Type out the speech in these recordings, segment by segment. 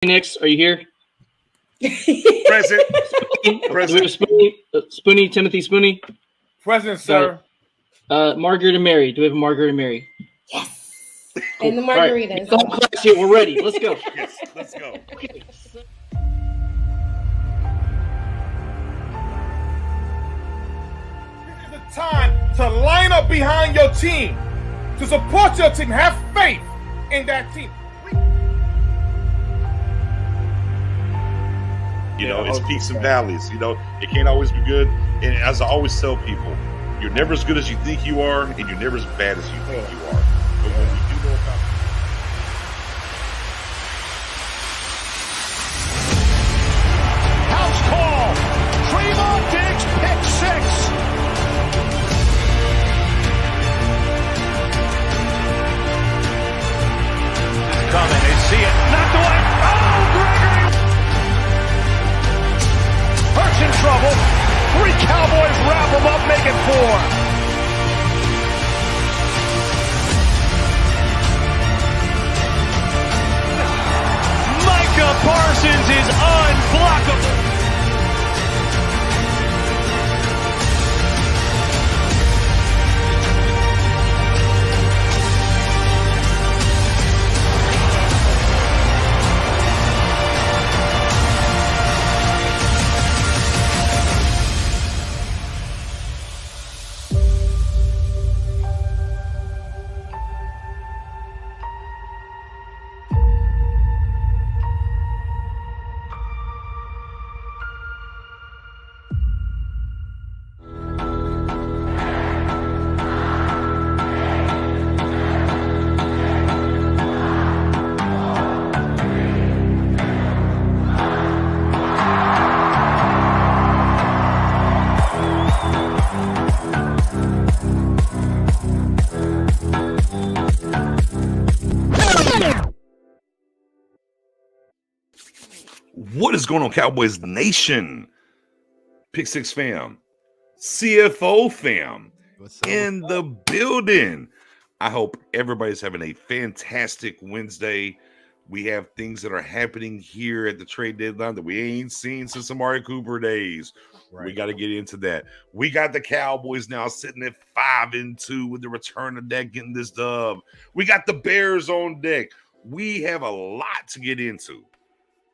Nix, are you here? Present. Present. Spoonie, Timothy Spoonie. Present, sir. Margaret and Mary. Do we have a Margaret and Mary? Yes. Cool. And the margaritas. All right. Class here. We're ready. Let's go. Yes, let's go. Okay. This is the time to line up behind your team, to support your team. Have faith in that team. You know, it's peaks and valleys. You know, it can't always be good. And as I always tell people, you're never as good as you think you are, and you're never as bad as you think you are. But when we do know about house call, Trayvon Diggs, pick six. It's coming. They see it. Knocked away. Oh, Gregory. Hurts in trouble. 3 Cowboys wrap him up, make it 4. Micah Parsons is unblockable. what is going on, Cowboys Nation? Pick Six fam, CFO fam, in the building. I hope everybody's having a fantastic Wednesday. We have things that are happening here at the trade deadline that we ain't seen since Amari Cooper days. Right. We got to get into that. We got the Cowboys now sitting at 5-2 with the return of Dak getting this dub. We got the Bears on deck. We have a lot to get into.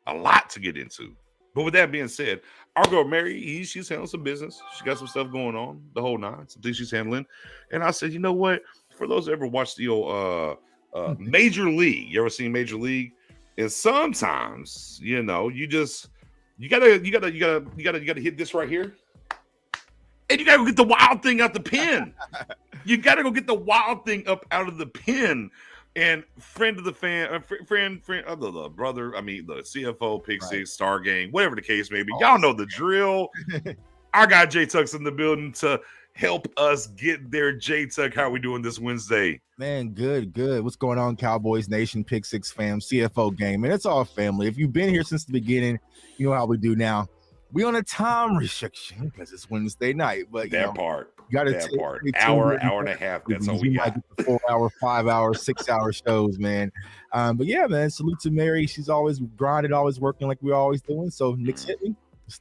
But with that being said, our girl Mary, she's handling some business. She got some stuff going on, the whole nine, some things she's handling. And I said, you know what? For those who ever watched the old Major League, you ever seen Major League? And sometimes, you know, you gotta hit this right here, and you gotta go get the wild thing out the pen. You gotta go get the wild thing up out of the pen. And friend of the fan, friend of the brother, I mean, the CFO, Pick Six, Star Gang, whatever the case may be. Y'all know the drill. Our guy J Tuck's in the building to help us get there. J Tuck, how are we doing this Wednesday? Man, good. What's going on, Cowboys Nation, Pick Six fam, CFO gang? Man, it's all family. If you've been here since the beginning, you know how we do now. We on a time restriction because it's Wednesday night, but that part. You gotta that part. Hour and a half. That's all we got. Get the 4 hour, 5 hour, 6 hour shows, man. But yeah, man. Salute to Mary. She's always grinding, always working like we're always doing. So Nick's hit me.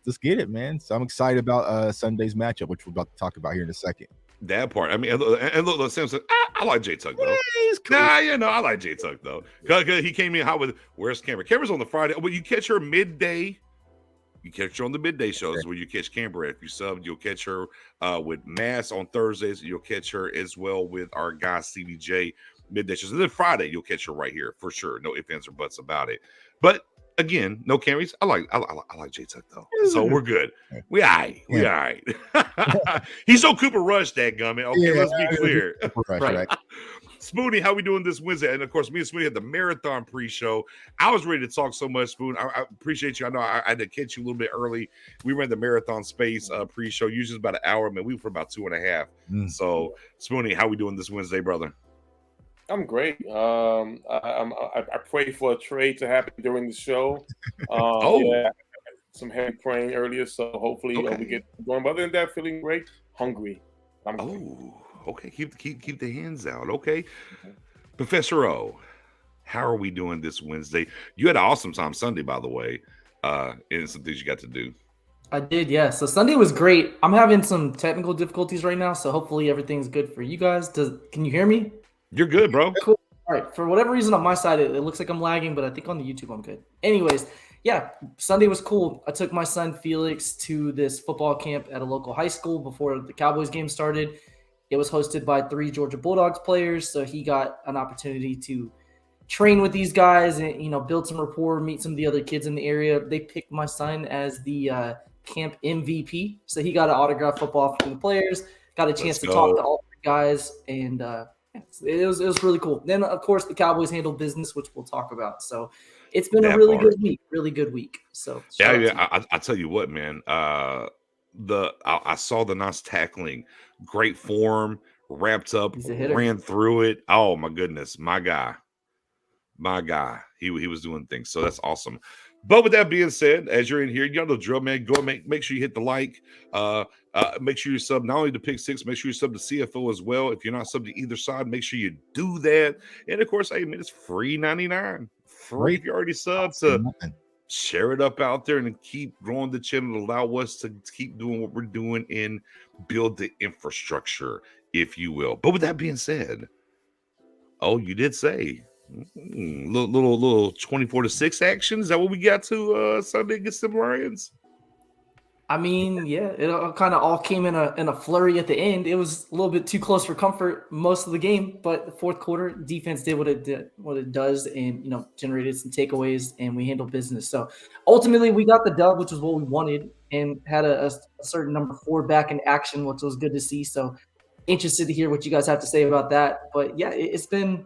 Let's get it, man. So I'm excited about Sunday's matchup, which we're about to talk about here in a second. That part. I mean, and look, Sam said, I like J Tuck though. Yeah, he's cool. Nah, you know, I like J Tuck though. Cause he came in hot with where's Canberra? Canberra's on the Friday. Well, you catch her midday. You catch her on the midday shows where you catch Canberra. If you sub, you'll catch her with Mass on Thursdays. You'll catch her as well with our guy CBJ midday shows. And then Friday, you'll catch her right here for sure. No ifs, ands, or buts about it. But again, no carries. I like J Tuck though. So we're good. We all right. He's so Cooper Rush, that gummit. Okay, let's be clear. Right. Spoonie, how we doing this Wednesday? And of course, me and Spoonie had the marathon pre-show. I was ready to talk so much, Spoon. I appreciate you. I know I had to catch you a little bit early. We ran the marathon space pre-show. Usually about an hour, man. We were for about 2.5. So, Spoonie, how we doing this Wednesday, brother? I'm great. I pray for a trade to happen during the show. Yeah, some heavy praying earlier, so hopefully we get going. But other than that, feeling great. Hungry. Okay, keep the hands out. Okay, Professor O, How are we doing this Wednesday? You had an awesome time Sunday, by the way, and some things you got to do. I did, yeah. So Sunday was great. I'm having some technical difficulties right now, so hopefully everything's good for you guys. Can you hear me? You're good, bro. Cool. All right. For whatever reason on my side, it looks like I'm lagging, but I think on the YouTube I'm good. Anyways, yeah, Sunday was cool. I took my son Felix to this football camp at a local high school before the Cowboys game started. It was hosted by 3 Georgia Bulldogs players, so he got an opportunity to train with these guys and, you know, build some rapport, meet some of the other kids in the area. They picked my son as the camp MVP, so he got an autographed football from the players, got a chance to talk to all the guys, and it was really cool. Then, of course, the Cowboys handled business, which we'll talk about. So it's been a really good week. So I tell you what, man. I saw the nice tackling, great form, wrapped up, ran through it. Oh my goodness, my guy. He was doing things. So that's awesome. But with that being said, as you're in here, you know the drill, man. Go and make sure you hit the like. Make sure you sub not only to Pick Six, make sure you sub to CFO as well. If you're not sub to either side, make sure you do that. And of course, hey man, it's free 99. Free if you already subbed. To share it up out there and keep growing the channel. Allow us to keep doing what we're doing and build the infrastructure, if you will. But with that being said, oh, you did say. Little 24-6 action. Is that what we got to Sunday against the Lions? I mean, yeah, it kind of all came in a flurry at the end. It was a little bit too close for comfort most of the game, but the fourth quarter defense did what it does, and you know, generated some takeaways, and we handled business. So ultimately, we got the dub, which was what we wanted, and had a certain number 4 back in action, which was good to see. So interested to hear what you guys have to say about that. But yeah, it's been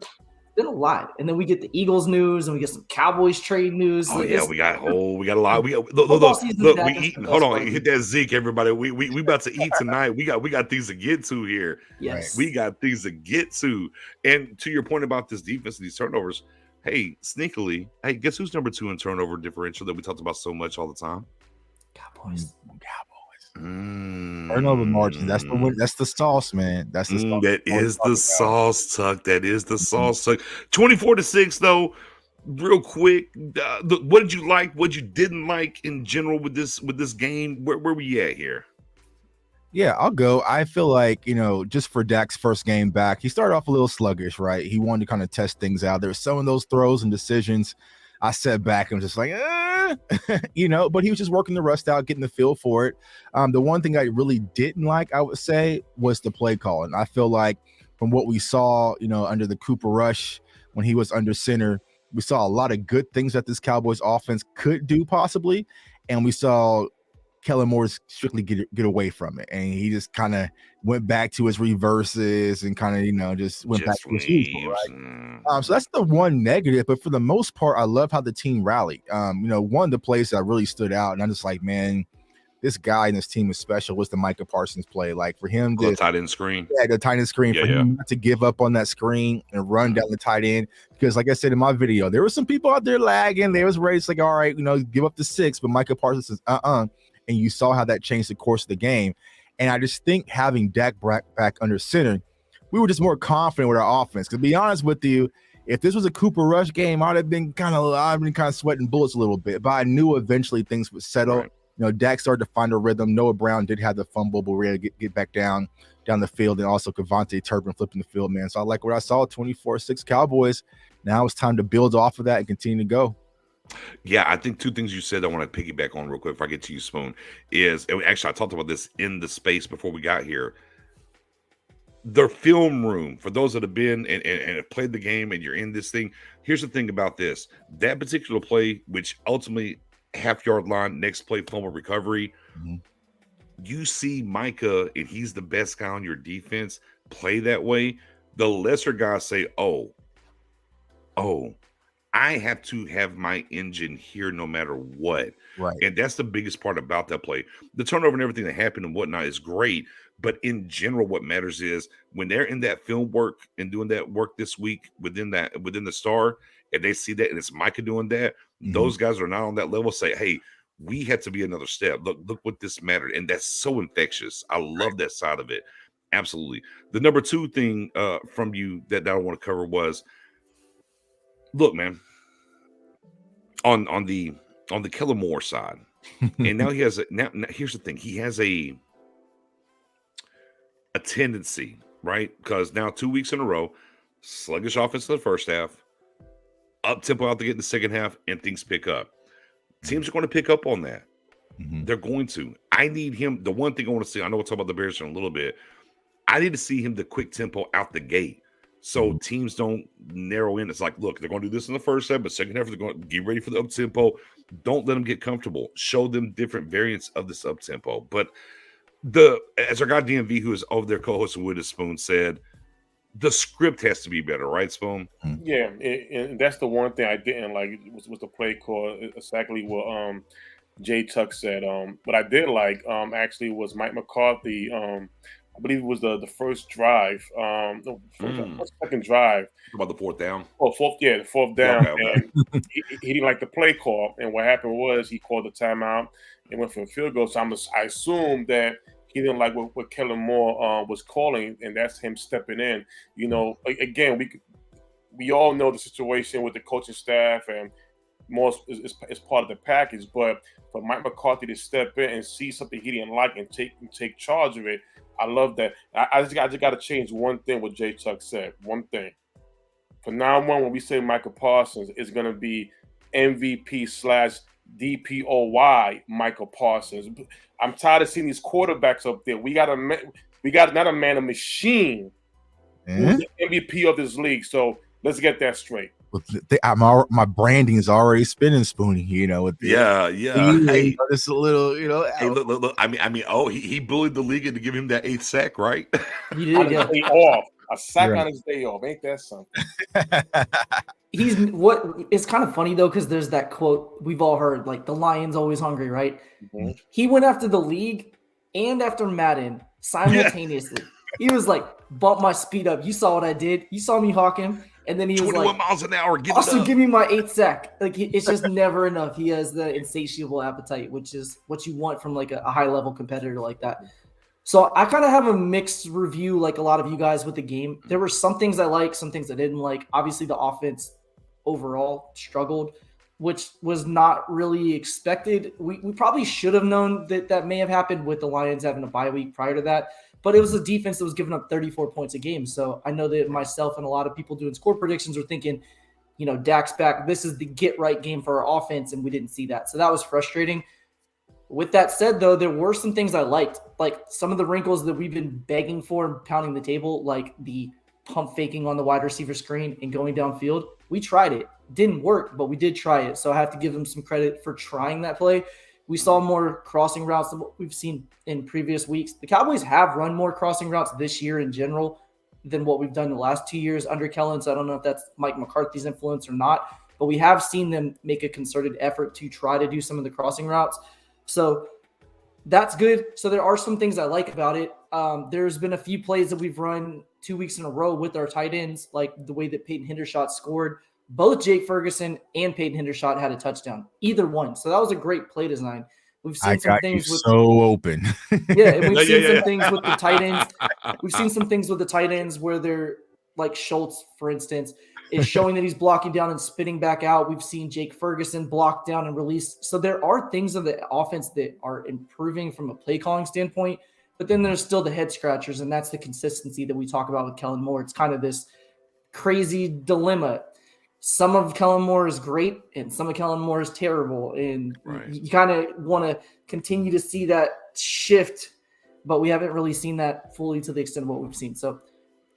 a lot, and then we get the Eagles news, and we get some Cowboys trade news. Oh yeah, we got a lot. We got look. We eating. Hold on, hit that Zeke, everybody. We about to eat tonight. We got things to get to here. Yes, we got things to get to. And to your point about this defense and these turnovers, hey, sneakily, hey, guess who's number 2 in turnover differential that we talked about so much all the time? Cowboys. Turnover margin. That's the sauce, man. That's the sauce. That is the sauce, Tuck. That is the sauce, Tuck. 24-6, though. Real quick, what did you like? What you didn't like in general with this game? Where we at here? Yeah, I'll go. I feel like, you know, just for Dak's first game back, he started off a little sluggish, right? He wanted to kind of test things out. There were some of those throws and decisions I sat back and was just like, you know, but he was just working the rust out, getting the feel for it. The one thing I really didn't like, I would say, was the play calling. I feel like from what we saw, you know, under the Cooper Rush, when he was under center, we saw a lot of good things that this Cowboys offense could do possibly. And we saw Kellen Moore strictly get away from it. And he just kind of went back to his reverses and kind of, you know, just went back to his usual, right? So that's the one negative. But for the most part, I love how the team rallied. You know, one of the plays that really stood out, and I'm just like, man, this guy and this team is special, was the Micah Parsons play. Like for him, the tight end screen. Yeah, the tight end screen. For him not to give up on that screen and run down the tight end. Because like I said in my video, there were some people out there lagging. They was ready to like, all right, you know, give up the 6. But Micah Parsons says, and you saw how that changed the course of the game. And I just think having Dak back under center, we were just more confident with our offense. Because to be honest with you, if this was a Cooper Rush game, I've been kind of sweating bullets a little bit. But I knew eventually things would settle. Right. You know, Dak started to find a rhythm. Noah Brown did have the fumble, but we had to get back down the field. And also Kevontae Turpin flipping the field, man. So I like what I saw, 24-6 Cowboys. Now it's time to build off of that and continue to go. Yeah, I think 2 things you said I want to piggyback on real quick before I get to you, Spoon, is, and actually I talked about this in the space before we got here. The film room, for those that have been and have played the game and you're in this thing, here's the thing about this. That particular play, which ultimately half-yard line, next play, fumble recovery, you see Micah, and he's the best guy on your defense, play that way. The lesser guys say, oh, I have to have my engine here no matter what. Right. And that's the biggest part about that play. The turnover and everything that happened and whatnot is great. But in general, what matters is when they're in that film work and doing that work this week within the star, and they see that and it's Micah doing that, those guys are not on that level, say, hey, we have to be another step. Look what this mattered. And that's so infectious. I love that side of it. Absolutely. The number 2 thing from you that I want to cover was look, man, on the Kellen Moore side, and now he has now here's the thing. He has a tendency, right? Because now 2 weeks in a row, sluggish offense in the first half, up tempo out to get in the second half, and things pick up. Teams are going to pick up on that. They're going to. I need him. The one thing I want to see, I know we'll talk about the Bears in a little bit. I need to see him the quick tempo out the gate, so teams don't narrow in. It's like, look, they're going to do this in the first half, but second half they're going to get ready for the up tempo. Don't let them get comfortable. Show them different variants of this up tempo. But as our guy DMV, who is over there co-hosting with his Spoon, said, the script has to be better, right, Spoon? Yeah, and that's the one thing I didn't like was the play call. Exactly what Jay Tuck said. What I did like actually was Mike McCarthy. I believe it was the first drive, second drive. About the fourth down. Oh, the fourth down. Okay. And he didn't like the play call. And what happened was he called the timeout and went for a field goal. So I assume that he didn't like what Kellen Moore was calling, and that's him stepping in. You know, again, we all know the situation with the coaching staff, and Moore is part of the package. But for Mike McCarthy to step in and see something he didn't like and take charge of it, I love that. I just got to change one thing what Jay Chuck said. One thing. From now on, when we say Michael Parsons, it's going to be MVP/DPOY Michael Parsons. I'm tired of seeing these quarterbacks up there. We got not a man, a machine who's the MVP of this league. So let's get that straight. My branding is already spinning, Spoonie. You know, with Hey, it's a little, Hey, look. I mean. Oh, he bullied the league into giving him that 8th sack, right? He did. Yeah. Day off. A sack on his day off. Ain't that something? It's kind of funny though, because there's that quote we've all heard, like the lion's always hungry, right? Mm-hmm. He went after the league and after Madden simultaneously. He was like, bump my speed up. You saw what I did. You saw me hawk him. And then he was 21 like, miles an hour. Also, give me my 8th sack. Like, it's just never enough. He has the insatiable appetite, which is what you want from like a high level competitor like that. So I kind of have a mixed review, like a lot of you guys with the game. There were some things I liked, some things I didn't like. Obviously, the offense overall struggled, which was not really expected. We probably should have known that may have happened with the Lions having a bye week prior to that. But it was a defense that was giving up 34 points a game. So I know that myself and a lot of people doing score predictions were thinking, Dak's back. This is the get-right game for our offense, and we didn't see that. So that was frustrating. With that said, though, there were some things I liked, like some of the wrinkles that we've been begging for and pounding the table, like the pump faking on the wide receiver screen and going downfield. We tried it. Didn't work, but we did try it. So I have to give them some credit for trying that play. We saw more crossing routes than what we've seen in previous weeks. The Cowboys have run more crossing routes this year in general than what we've done the last 2 years under Kellen. So I don't know if that's Mike McCarthy's influence or not, but we have seen them make a concerted effort to try to do some of the crossing routes. So that's good. So there are some things I like about it. There's been a few plays that we've run 2 weeks in a row with our tight ends, like the way that Peyton Hendershot scored. Both Jake Ferguson and Peyton Hendershot had a touchdown, either one. So that was a great play design. We've seen some things with so open. Yeah, and we've seen some things with the tight ends. We've seen some things with the tight ends where they're like Schultz, for instance, is showing that he's blocking down and spitting back out. We've seen Jake Ferguson block down and release. So there are things of the offense that are improving from a play calling standpoint, but then there's still the head scratchers, and that's the consistency that we talk about with Kellen Moore. It's kind of this crazy dilemma. Some of Kellen Moore is great, and some of Kellen Moore is terrible. And you kind of want to continue to see that shift, but we haven't really seen that fully to the extent of what we've seen. So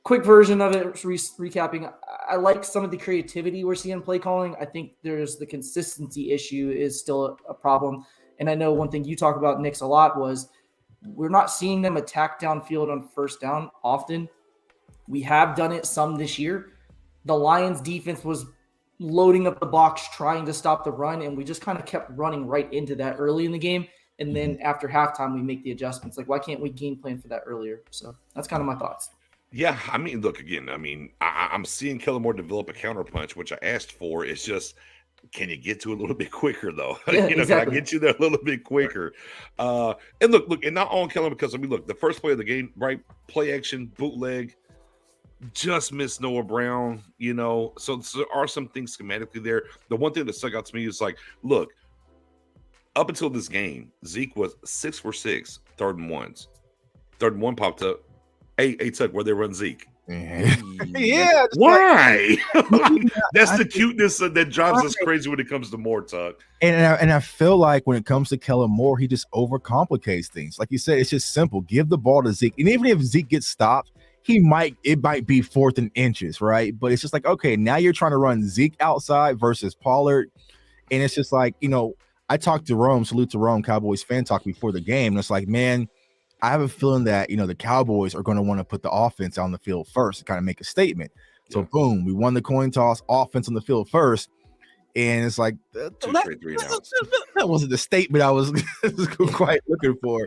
quick version of it, recapping. I like some of the creativity we're seeing in play calling. I think there's the consistency issue is still a problem. And I know one thing you talk about, Knicks, a lot was we're not seeing them attack downfield on first down often. We have done it some this year. The Lions defense was loading up the box, trying to stop the run, and we just kind of kept running right into that early in the game. And then after halftime, we make the adjustments. Like, why can't we game plan for that earlier? So that's kind of my thoughts. Yeah, I mean, look, again, I'm seeing Kellen Moore develop a counterpunch, which I asked for. It's just, can you get to it a little bit quicker, though? Yeah, Can I get you there a little bit quicker? And look, and not on Kellen because, look, the first play of the game, right? Play action, bootleg. just miss Noah Brown, So there are some things schematically there. The one thing that stuck out to me is like, look, up until this game, Zeke was 6 for 6, 3rd and 1s. 3rd and 1 popped up. Hey, Tuck, where they run Zeke? Yeah. Why? That's the cuteness that drives us crazy when it comes to Moore, Tuck. And I feel like when it comes to Kellen Moore, he just overcomplicates things. Like you said, it's just simple. Give the ball to Zeke. And even if Zeke gets stopped, it might be 4th and inches, right? But it's just like, okay, now you're trying to run Zeke outside versus Pollard. And it's just like, I talked to Rome, salute to Rome, Cowboys fan talk before the game. And it's like, man, I have a feeling that, the Cowboys are going to want to put the offense on the field first to kind of make a statement. So boom, we won the coin toss, offense on the field first. And it's like, that wasn't the statement I was quite looking for,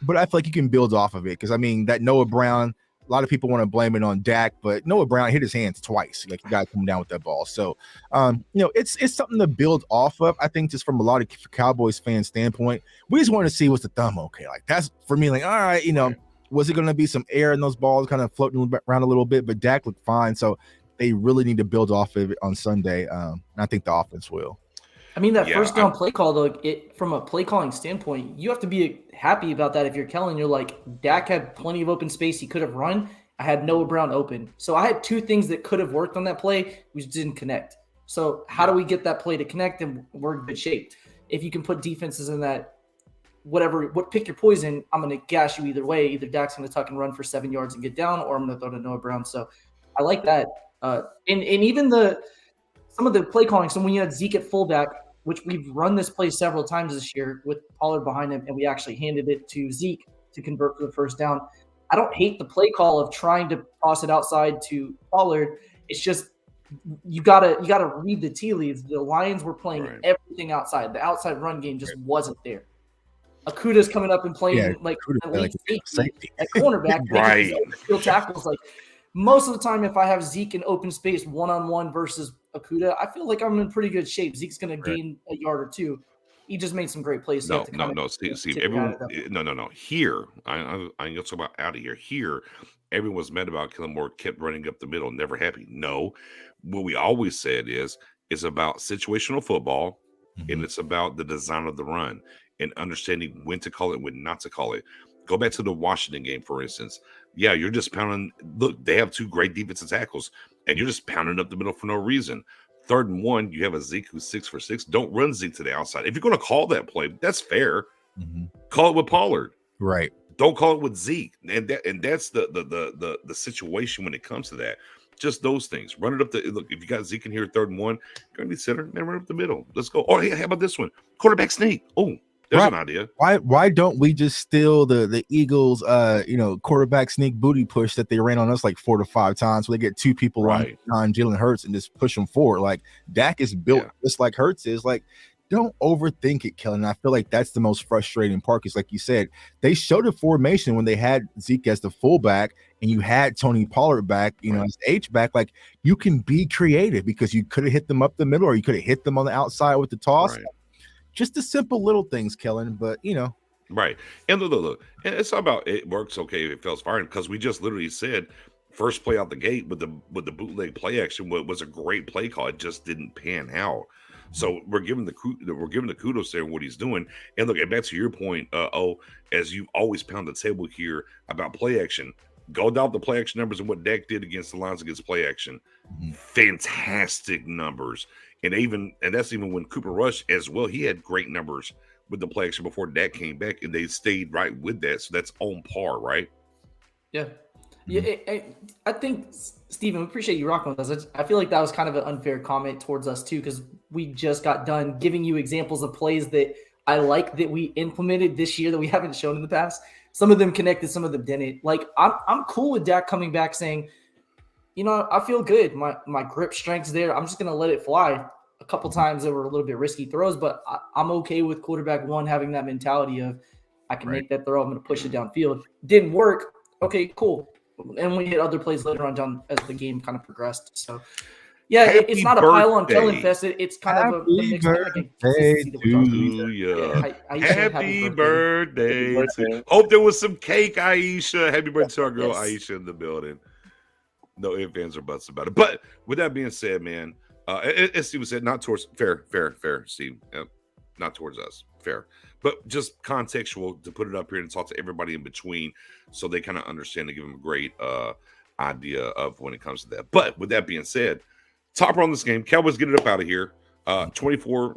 but I feel like you can build off of it. Cause I mean, that Noah Brown, a lot of people want to blame it on Dak, but Noah Brown hit his hands twice. Like, you got to come down with that ball. So, it's something to build off of. I think just from a lot of Cowboys fan standpoint, we just want to see what's the thumb. Okay. Like, that's for me, like, all right, was it going to be some air in those balls kind of floating around a little bit, but Dak looked fine. So they really need to build off of it on Sunday. And I think the offense will. I mean, that first down play call, though, from a play calling standpoint, you have to be happy about that. If you're Kellen, you're like, Dak had plenty of open space he could have run. I had Noah Brown open. So I had 2 things that could have worked on that play, which didn't connect. So how do we get that play to connect? And we're in good shape. If you can put defenses in that, pick your poison, I'm going to gash you either way. Either Dak's going to tuck and run for 7 yards and get down, or I'm going to throw to Noah Brown. So I like that. And even some of the play calling. So when you had Zeke at fullback, which we've run this play several times this year with Pollard behind him, and we actually handed it to Zeke to convert for the first down. I don't hate the play call of trying to toss it outside to Pollard. It's just you gotta read the tea leaves. The Lions were playing everything outside. The outside run game just wasn't there. Akuda's coming up and playing like safety at cornerback, right? Field tackles. Like, most of the time, if I have Zeke in open space 1-on-1 versus Akuda, I feel like I'm in pretty good shape. Zeke's going to gain a yard or 2. He just made some great plays. No, Steve. Everyone, no. Here, I'm going to talk about out of here. Here, everyone was mad about Kellen Moore kept running up the middle, never happy. No, what we always said is about situational football, and it's about the design of the run and understanding when to call it, when not to call it. Go back to the Washington game, for instance. Yeah, you're just pounding. Look, they have 2 great defensive tackles, and you're just pounding up the middle for no reason. 3rd and 1, you have a Zeke who's 6 for 6. Don't run Zeke to the outside. If you're going to call that play, that's fair. Call it with Pollard. Right. Don't call it with Zeke. And that's the situation when it comes to that. Just those things. Run it up look, if you got Zeke in here 3rd and 1, you're going to be center, then run up the middle. Let's go. Oh, hey, how about this one? Quarterback sneak. Oh, there's an idea. Why don't we just steal the Eagles quarterback sneak booty push that they ran on us like 4 to 5 times, where they get 2 people on Jalen Hurts and just push them forward? Like, Dak is built just like Hurts is. Like, don't overthink it, Kellen. I feel like that's the most frustrating part, because like you said, they showed a formation when they had Zeke as the fullback and you had Tony Pollard back, as the H-back. Like, you can be creative, because you could have hit them up the middle, or you could have hit them on the outside with the toss. Right. Just the simple little things, Kellen, but right. And look, and it's not about it works okay if it fails firing, because we just literally said first play out the gate with the bootleg play action was a great play call. It just didn't pan out. So we're giving the kudos there and what he's doing. And look, and back to your point, as you've always pounded the table here about play action, go down the play action numbers and what Dak did against the Lions against play action. Fantastic numbers. And that's even when Cooper Rush as well, he had great numbers with the play action before Dak came back, and they stayed right with that. So that's on par, right? Yeah. I think, Steven, we appreciate you rocking with us. I feel like that was kind of an unfair comment towards us too, because we just got done giving you examples of plays that I like that we implemented this year that we haven't shown in the past. Some of them connected, some of them didn't. Like, I'm cool with Dak coming back saying, I feel good. My grip strength's there. I'm just going to let it fly. A couple times there were a little bit risky throws, but I'm okay with quarterback 1 having that mentality of, I can make that throw. I'm going to push it downfield. Didn't work. Okay, cool. And we hit other plays later on as the game kind of progressed. So, yeah, it's not a pile-on Kellen fest. It's kind of a mixed bag. Happy birthday. Hope there was some cake, Aisha. Happy birthday to our girl Aisha in the building. No ifs, ands, or buts about it. But with that being said, man, as Steve said, not towards fair, Steve, not towards us, fair, but just contextual to put it up here and talk to everybody in between, so they kind of understand and give them a great idea of when it comes to that. But with that being said, topper on this game, Cowboys get it up out of here, 24.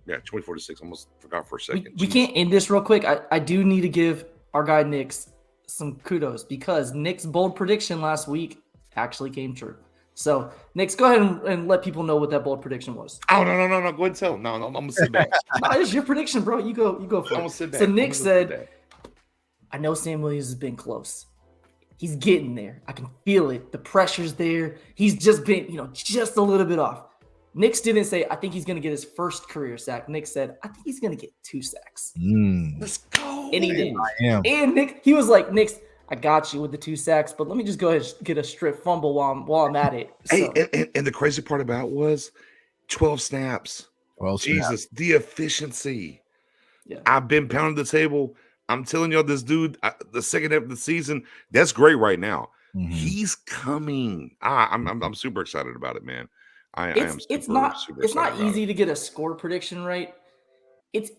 24-6. Almost forgot for a second. We can't end this real quick. I do need to give our guy Nick's some kudos, because Nick's bold prediction last week actually came true. So, Nick's, go ahead and let people know what that bold prediction was. Oh, no. Go ahead and tell him. No, I'm going to sit back. No, it's your prediction, bro. You go for it. I'm going to sit back. So, Nick said, I know Sam Williams has been close. He's getting there. I can feel it. The pressure's there. He's just been, just a little bit off. Nick didn't say, I think he's going to get his first career sack. Nick said, I think he's going to get 2 sacks. Let's go. And he did. I am. And Nick, he was like, Nick, I got you with the 2 sacks, but let me just go ahead and get a strip fumble while I'm at it. So. Hey, and the crazy part about it was 12 snaps. Well, Jesus, the efficiency. Yeah. I've been pounding the table. I'm telling y'all, this dude, the second half of the season, that's great right now. Mm-hmm. He's coming. I'm super excited about it, man. It's not easy to get a score prediction right. It's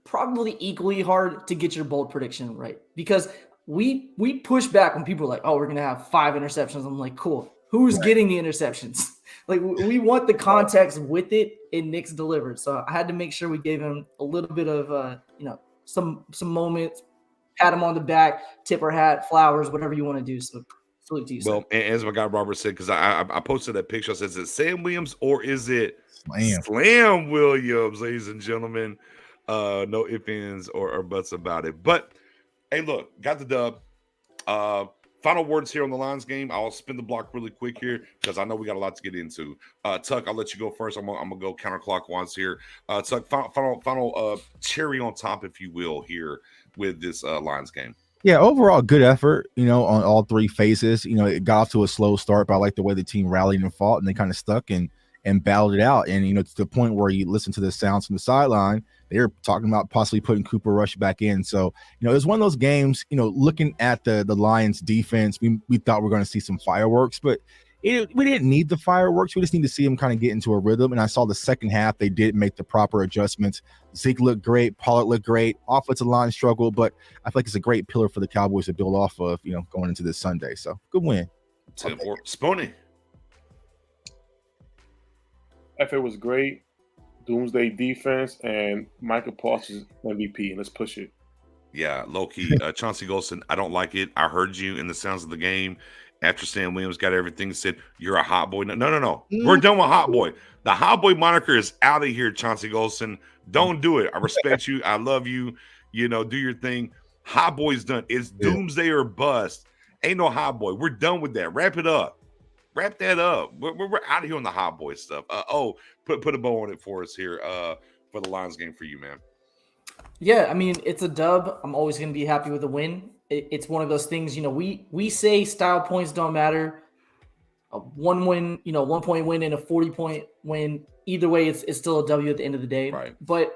probably equally hard to get your bold prediction right, because we push back when people are like, oh, we're gonna have 5 interceptions. I'm like, cool. Who's getting the interceptions? Like, we want the context with it, and Nick's delivered. So I had to make sure we gave him a little bit of some moments, pat him on the back, tip our hat, flowers, whatever you want to do. So salute to you. Well, and as my guy Robert said, because I posted that picture, I said, is it Sam Williams or is it Slam Williams, ladies and gentlemen? No ifs, ands, or buts about it. But hey, look, got the dub. Final words here on the Lions game. I'll spin the block really quick here because I know we got a lot to get into. Tuck, I'll let you go first. I'm gonna go counterclockwise here. Tuck, final cherry on top, if you will, here with this Lions game. Yeah, overall good effort, on all 3 phases. It got off to a slow start, but I like the way the team rallied and fought, and they kind of stuck and battled it out. And to the point where you listen to the sounds from the sideline, they were talking about possibly putting Cooper Rush back in. So, it was one of those games, looking at the Lions defense, we thought we were going to see some fireworks, but we didn't need the fireworks. We just need to see them kind of get into a rhythm. And I saw the second half, they did make the proper adjustments. Zeke looked great. Pollard looked great. Offensive line struggled, but I feel like it's a great pillar for the Cowboys to build off of, going into this Sunday. So good win. Spoonie. Effort was great. Doomsday defense and Michael Parsons MVP. Let's push it. Yeah, low-key. Chauncey Golston, I don't like it. I heard you in the sounds of the game. After Sam Williams got everything, said, you're a hot boy. No. We're done with hot boy. The hot boy moniker is out of here, Chauncey Golston. Don't do it. I respect you. I love you. Do your thing. Hot boy's done. It's doomsday or bust. Ain't no hot boy. We're done with that. Wrap it up. Wrap that up. We're out of here on the hot boy stuff. Put a bow on it for us here for the Lions game for you, man. Yeah, I mean, it's a dub. I'm always going to be happy with a win. It's one of those things, we say style points don't matter. A 1 point win and a 40-point win. Either way, it's still a W at the end of the day. Right. But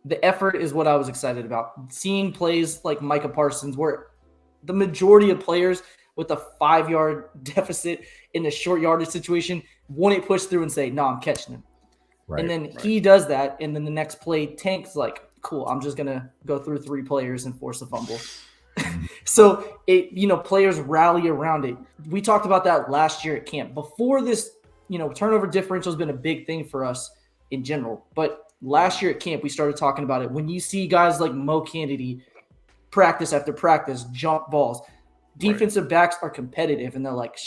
the effort is what I was excited about. Seeing plays like Micah Parsons, where the majority of players with a 5-yard deficit in a short yardage situation won't push through and say, no, I'm catching him. Right, and then he does that, and then the next play, Tank's like, cool, I'm just going to go through 3 players and force a fumble. So, players rally around it. We talked about that last year at camp. Before this, turnover differential has been a big thing for us in general. But last year at camp, we started talking about it. When you see guys like Mo Kennedy practice after practice, jump balls, defensive backs are competitive, and they're like,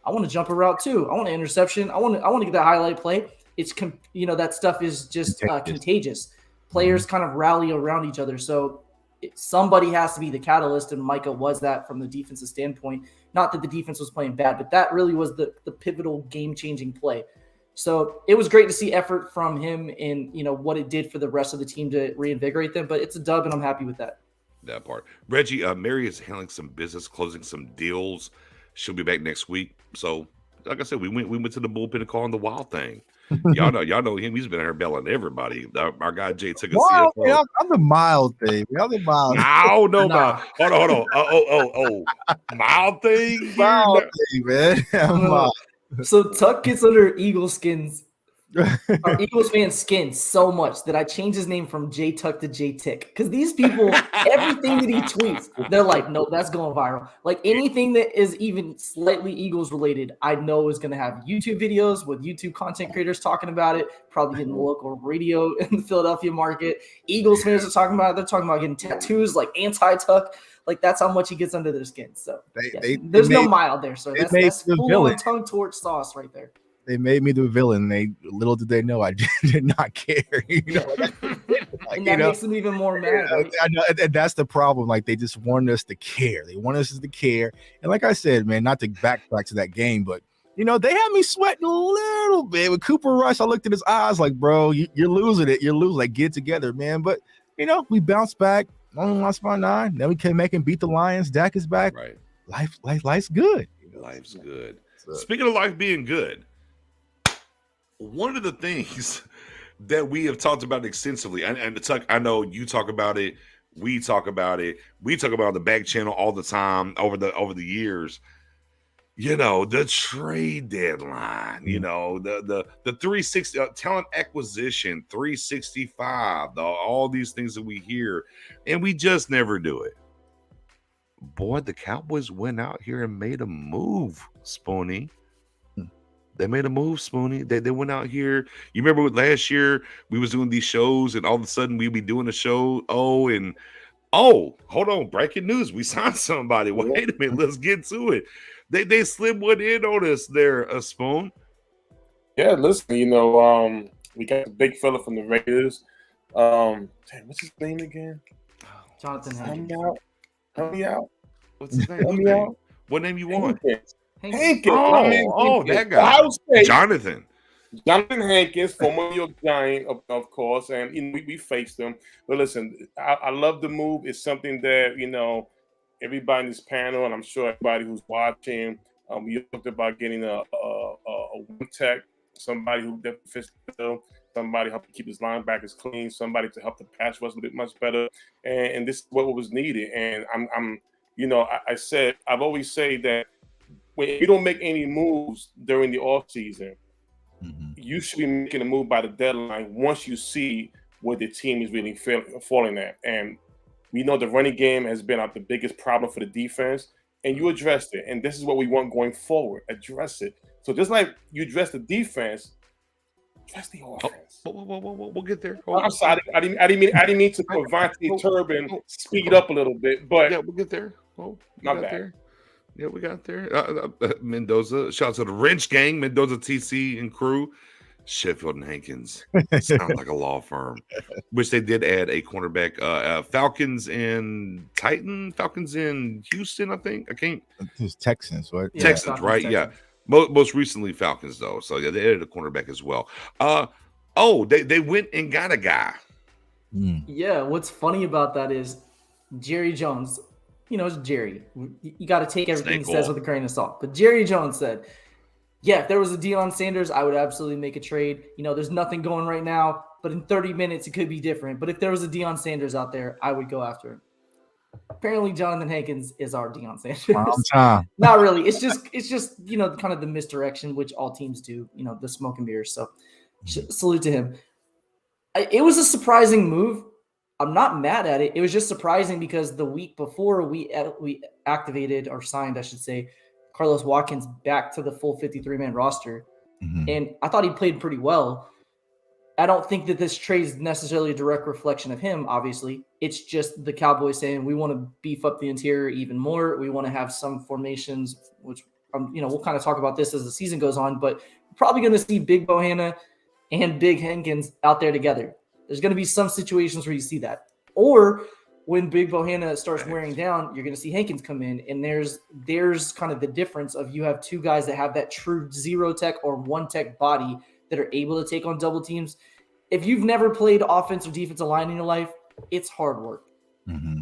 I want to jump a route too. I want an interception. I want to get that highlight play. It's that stuff is just contagious. Players kind of rally around each other. So somebody has to be the catalyst, and Micah was that from the defensive standpoint. Not that the defense was playing bad, but that really was the pivotal game-changing play. So it was great to see effort from him and, what it did for the rest of the team to reinvigorate them. But it's a dub, and I'm happy with that. That part. Reggie, Mary is handling some business, closing some deals. She'll be back next week. So, like I said, we went to the bullpen and called the wild thing. Y'all know him. He's been here belling everybody. Our guy Jay took a Wow, CFO. man, I'm the mild thing. I'm the mild. No, Nah. hold on. Mild thing, Mild thing, man. I'm mild. So Tuck gets under Eagles skins, or Eagles fans' skins so much that I changed his name from J Tuck to J Tick. Because these people, everything that he tweets, they're like, no, that's going viral. Like anything that is even slightly Eagles related, I know is going to have YouTube videos with YouTube content creators talking about it, probably in the local radio in the Philadelphia market. Eagles fans are talking about it. They're talking about getting tattoos like anti-Tuck. Like that's how much he gets under their skin. So there's no mild there. So that's full on tongue torch sauce right there. They made me the villain. Little did they know I did not care. You know, and that makes them even more mad. Right? I know, and that's the problem. Like they just wanted us to care. They want us to care. And like I said, man, not to backtrack to that game, but you know, they had me sweating a little bit with Cooper Rush. I looked at his eyes like, bro, you're losing it. You're losing. Like, get it together, man. But you know, we bounced back. Only lost by 9. Then we came back and beat the Lions. Dak is back. Right. Life's good. Life's good. Speaking of life being good, one of the things that we have talked about extensively, and Tuck, I know you talk about it, we talk about it, we talk about it on the back channel all the time over the years. You know, the trade deadline, you know, the 360 talent acquisition, 365, all these things that we hear, and we just never do it. Boy, the Cowboys went out here and made a move, Spoonie. They made a move, Spoonie. They went out here. You remember last year we was doing these shows, and all of a sudden we'd be doing a show. Hold on, breaking news. We signed somebody. Wait a minute, let's get to it. They slid one in on us there, a Spoon. Yeah, listen, you know, we got the big fella from the Raiders. What's his name again? Jonathan Hankins. Help me out. What's his name? What name you want? Hankins. That guy. Jonathan Hankins, former New York Giant, of course, and you know, we faced him. But listen, I love the move. It's something that, you know, everybody in this panel, and I'm sure everybody who's watching, we talked about getting a one tech, somebody who definitely fits the bill, somebody help to keep his linebackers clean, somebody to help the pass rush a bit much better, and this is what was needed. And I'm you know, I've always said that when you don't make any moves during the off season, you should be making a move by the deadline once you see where the team is really falling at. And we know the running game has been the biggest problem for the defense, and you addressed it. And this is what we want going forward. Address it. So just like you address the defense, address the offense. We'll get there. I'm sorry. I didn't mean to Devontae Turbin speed up a little bit, but yeah, we'll get there. Not bad. There. Yeah, we got there. Mendoza. Shout out to the Wrench Gang, Mendoza, TC, and crew. Sheffield and Hankins sound like a law firm. Which they did add a cornerback. Falcons in Houston, I think. It was Texans, right? Yeah, Texans, right? Texans. Yeah. Most recently Falcons, though. So yeah, they added a cornerback as well. They went and got a guy. Yeah, what's funny about that is Jerry Jones. You know, it's Jerry. You got to take everything he says with a grain of salt. But Jerry Jones said, yeah, if there was a Deion Sanders, I would absolutely make a trade. You know, there's nothing going right now, but in 30 minutes, it could be different. But if there was a Deion Sanders out there, I would go after him. Apparently, Jonathan Hankins is our Deion Sanders. Not really. It's just, you know, kind of the misdirection, which all teams do, you know, the smoke and beers. So salute to him. It was a surprising move. I'm not mad at it. It was just surprising because the week before we activated or signed, I should say, Carlos Watkins back to the full 53-man roster. And I thought he played pretty well. I don't think that this trade is necessarily a direct reflection of him, obviously. It's just the Cowboys saying we want to beef up the interior even more. We want to have some formations, which, you know, we'll kind of talk about this as the season goes on, but we're probably going to see Big Bohanna and Big Hankins out there together. There's going to be some situations where you see that. Or when Big Bohanna starts wearing down, you're going to see Hankins come in. And there's kind of the difference of you have two guys that have that true zero tech or one tech body that are able to take on double teams. If you've never played offensive or defensive line in your life, it's hard work.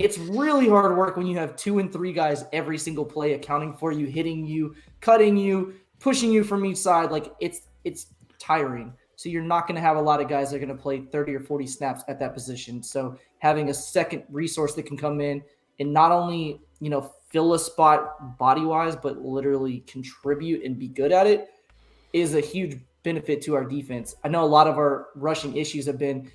It's really hard work when you have 2 and 3 guys every single play accounting for you, hitting you, cutting you, pushing you from each side. Like it's tiring. So you're not going to have a lot of guys that are going to play 30 or 40 snaps at that position. So having a second resource that can come in and not only, fill a spot body-wise, but literally contribute and be good at it is a huge benefit to our defense. I know a lot of our rushing issues have been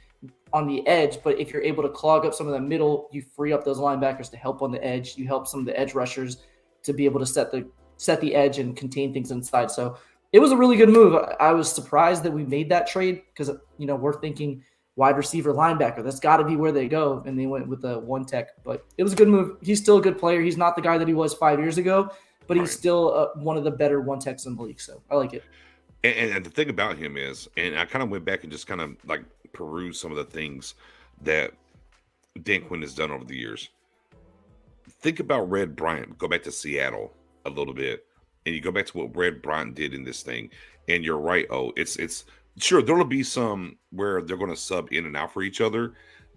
on the edge, but if you're able to clog up some of the middle, you free up those linebackers to help on the edge. You help some of the edge rushers to be able to set the edge and contain things inside. So it was a really good move. I was surprised that we made that trade because, we're thinking wide receiver, linebacker. That's got to be where they go. And they went with the one tech. But it was a good move. He's still a good player. He's not the guy that he was 5 years ago, but he's still one of the better one techs in the league. So I like it. And the thing about him is, and I kind of went back and just kind of like perused some of the things that Dan Quinn has done over the years. Think about Red Bryant. Go back to Seattle a little bit, and you go back to what Red Bryant did in this thing. And you're right. Oh, it's sure there'll be some where they're going to sub in and out for each other,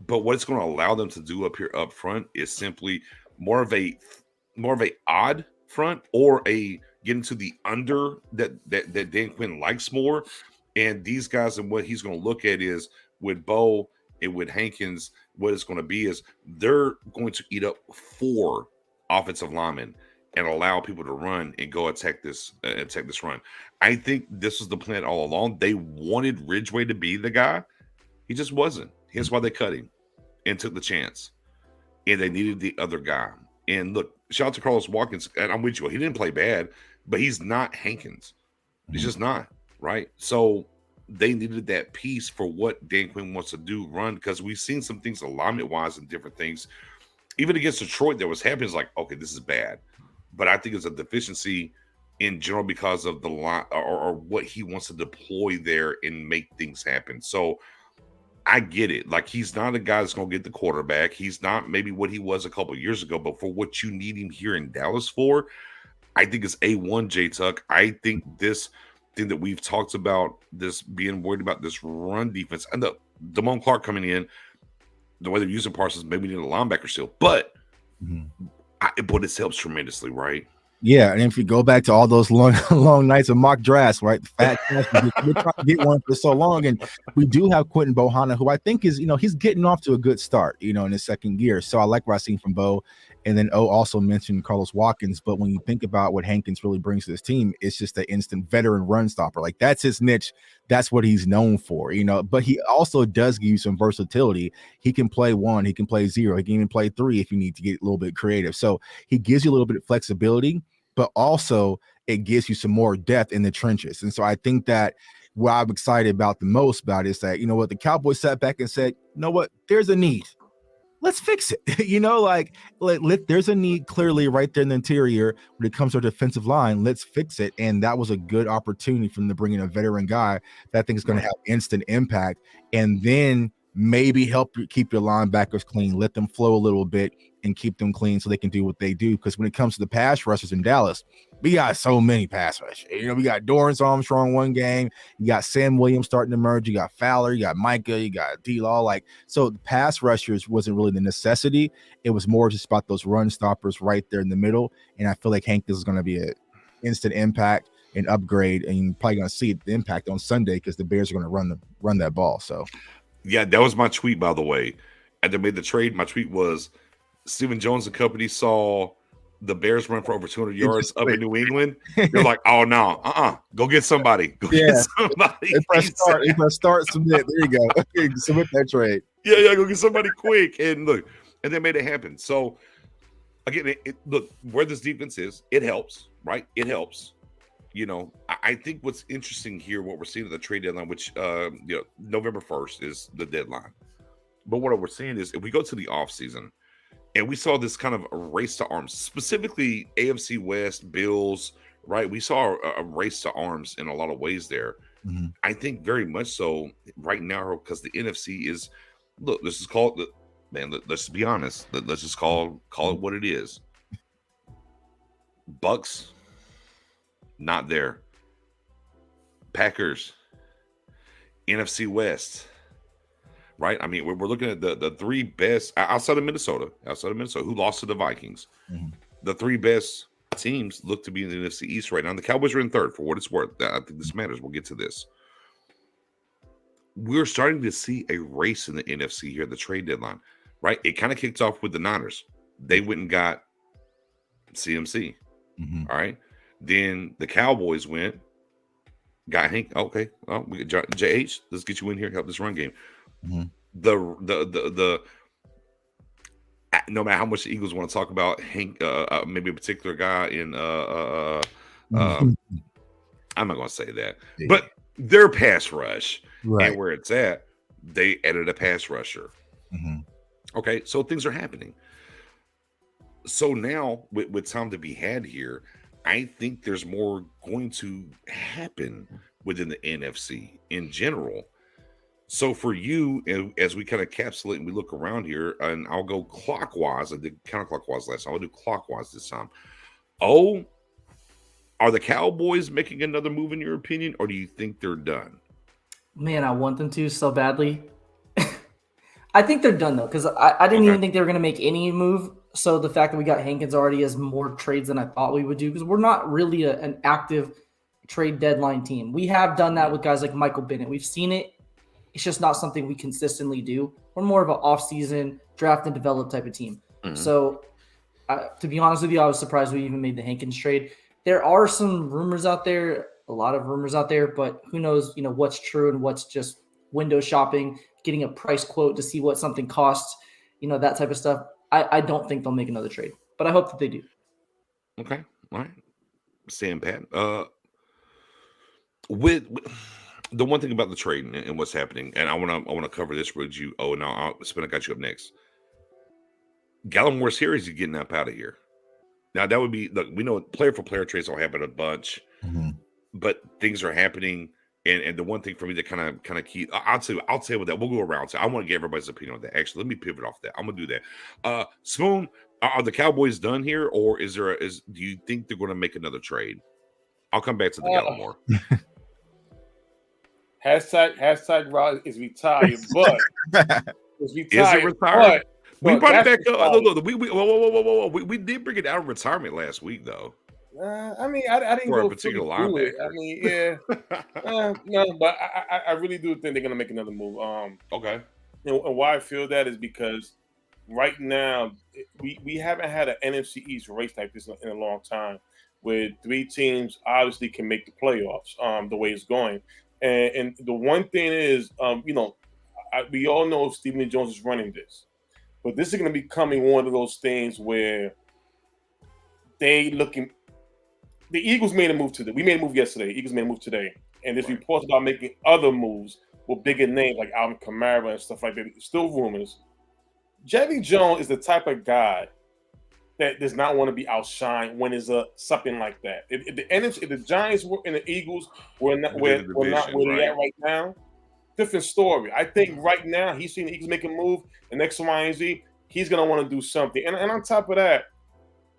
but what it's going to allow them to do up here up front is simply more of a odd front or a get into the under that Dan Quinn likes more. And these guys and what he's going to look at is with Bo and with Hankins, what it's going to be is they're going to eat up 4 offensive linemen and allow people to run and go attack this run. I think this was the plan all along. They wanted Ridgeway to be the guy. He just wasn't. Here's why they cut him and took the chance. And they needed the other guy. And look, shout out to Carlos Watkins. And I'm with you. He didn't play bad, but he's not Hankins. He's just not, right? So they needed that piece for what Dan Quinn wants to do, run, because we've seen some things alignment-wise and different things. Even against Detroit, that was happening. It's like, okay, this is bad. But I think it's a deficiency in general because of the line or what he wants to deploy there and make things happen. So I get it. Like, he's not a guy that's going to get the quarterback. He's not maybe what he was a couple of years ago, but for what you need him here in Dallas for, I think it's A1, J-Tuck. I think this thing that we've talked about, this being worried about this run defense, and the Damone Clark coming in, the way they're using Parsons, maybe we need a linebacker still. But but it helps tremendously, right? Yeah, and if you go back to all those long nights of mock drafts, right? Fat we're trying to get one for so long, and we do have Quentin Bohanna, who I think is, he's getting off to a good start, in his second year. So I like what I've seen from Bo. And then also mentioned Carlos Watkins, but when you think about what Hankins really brings to this team, it's just an instant veteran run stopper. Like, that's his niche. That's what he's known for, but he also does give you some versatility. He can play 1, he can play 0, he can even play 3 if you need to get a little bit creative. So he gives you a little bit of flexibility, but also it gives you some more depth in the trenches. And so I think that what I'm excited about the most about is that, the Cowboys sat back and said, there's a need. Let's fix it. There's a need clearly right there in the interior when it comes to our defensive line. Let's fix it. And that was a good opportunity for them to bring in a veteran guy that I think is going to have instant impact, and then maybe help keep your linebackers clean, let them flow a little bit and keep them clean so they can do what they do. Because when it comes to the pass rushers in Dallas, we got so many pass rushers. We got Dorrance Armstrong one game. You got Sam Williams starting to emerge. You got Fowler. You got Micah. You got D-Law. So the pass rushers wasn't really the necessity. It was more just about those run stoppers right there in the middle. And I feel like Hankins is going to be an instant impact and upgrade. And you're probably going to see the impact on Sunday because the Bears are going to run that ball. So, yeah, that was my tweet, by the way. After they made the trade, my tweet was Stephen Jones and company saw the Bears run for over 200 yards up in New England. You're like, oh, no, go get somebody. Get somebody. If I start, submit. There you go. Okay, submit that trade. Yeah, go get somebody quick. And look, and they made it happen. So, again, look, where this defense is, it helps, right? It helps. I think what's interesting here, what we're seeing at the trade deadline, which, November 1st is the deadline. But what we're seeing is if we go to the offseason, and we saw this kind of a race to arms, specifically AFC West, Bills, right? We saw a race to arms in a lot of ways there. Mm-hmm. I think very much so right now because the NFC is, look, let's just call it, let's be honest. Let's just call it what it is. Bucks, not there. Packers, NFC West. Right, I mean, we're looking at the 3 best outside of Minnesota, who lost to the Vikings. Mm-hmm. The 3 best teams look to be in the NFC East right now. And the Cowboys are in 3rd, for what it's worth. I think this matters. We'll get to this. we're starting to see a race in the NFC here at the trade deadline, right? It kind of kicked off with the Niners. They went and got CMC. All right. Then the Cowboys went, got Hank. Okay. Well, we got JH. Let's get you in here, help this run game. The no matter how much the Eagles want to talk about Hank, maybe a particular guy in I'm not going to say that, but their pass rush and where it's at, they added a pass rusher. Okay, so things are happening. So now with time to be had here, I think there's more going to happen within the NFC in general. So for you, as we kind of encapsulate and we look around here, and I'll go clockwise. I did counterclockwise last time. I'll do clockwise this time. Oh, are the Cowboys making another move in your opinion, or do you think they're done? Man, I want them to so badly. I think they're done though, because I didn't even think they were going to make any move. So the fact that we got Hankins already has more trades than I thought we would do, because we're not really an active trade deadline team. We have done that with guys like Michael Bennett. We've seen it. It's just not something we consistently do. We're more of an off-season draft and develop type of team. So to be honest with you, I was surprised we even made the Hankins trade. There are some rumors out there, a lot of rumors out there, but who knows, what's true and what's just window shopping, getting a price quote to see what something costs, that type of stuff. I don't think they'll make another trade, but I hope that they do. Okay. All right. Sam Pat. With the one thing about the trade and what's happening, and I want to cover this with you. Oh, no, I got you up next. Gallimore's here. Is he getting up out of here? Now that would be, look, we know player for player trades will happen a bunch, but things are happening. And the one thing for me that kind of key, I'll say with that, we'll go around. So I want to get everybody's opinion on that. Actually, let me pivot off that. I'm gonna do that. Spoon, are the Cowboys done here, or do you think they're going to make another trade? I'll come back to the Gallimore. Hashtag Rod is retired, but is it retired? We brought it back up. Whoa. We did bring it out of retirement last week, though. I mean, I didn't go a particular linebacker. I mean, yeah, no, but I really do think they're gonna make another move. Okay. And why I feel that is because right now we haven't had an NFC East race like this in a long time, where three teams obviously can make the playoffs. The way it's going, and the one thing is, we all know Stephen Jones is running this, but this is going to be becoming one of those things where the Eagles made a move today. We made a move yesterday. Eagles made a move today. And there's reports about making other moves with bigger names like Alvin Kamara and stuff like that. Still rumors. Jerry Jones is the type of guy that does not want to be outshined when there's something like that. If the Giants were and the Eagles were not where they're at right now, different story. I think right now he's seeing the Eagles make a move, and X, Y, and Z, he's going to want to do something. And on top of that,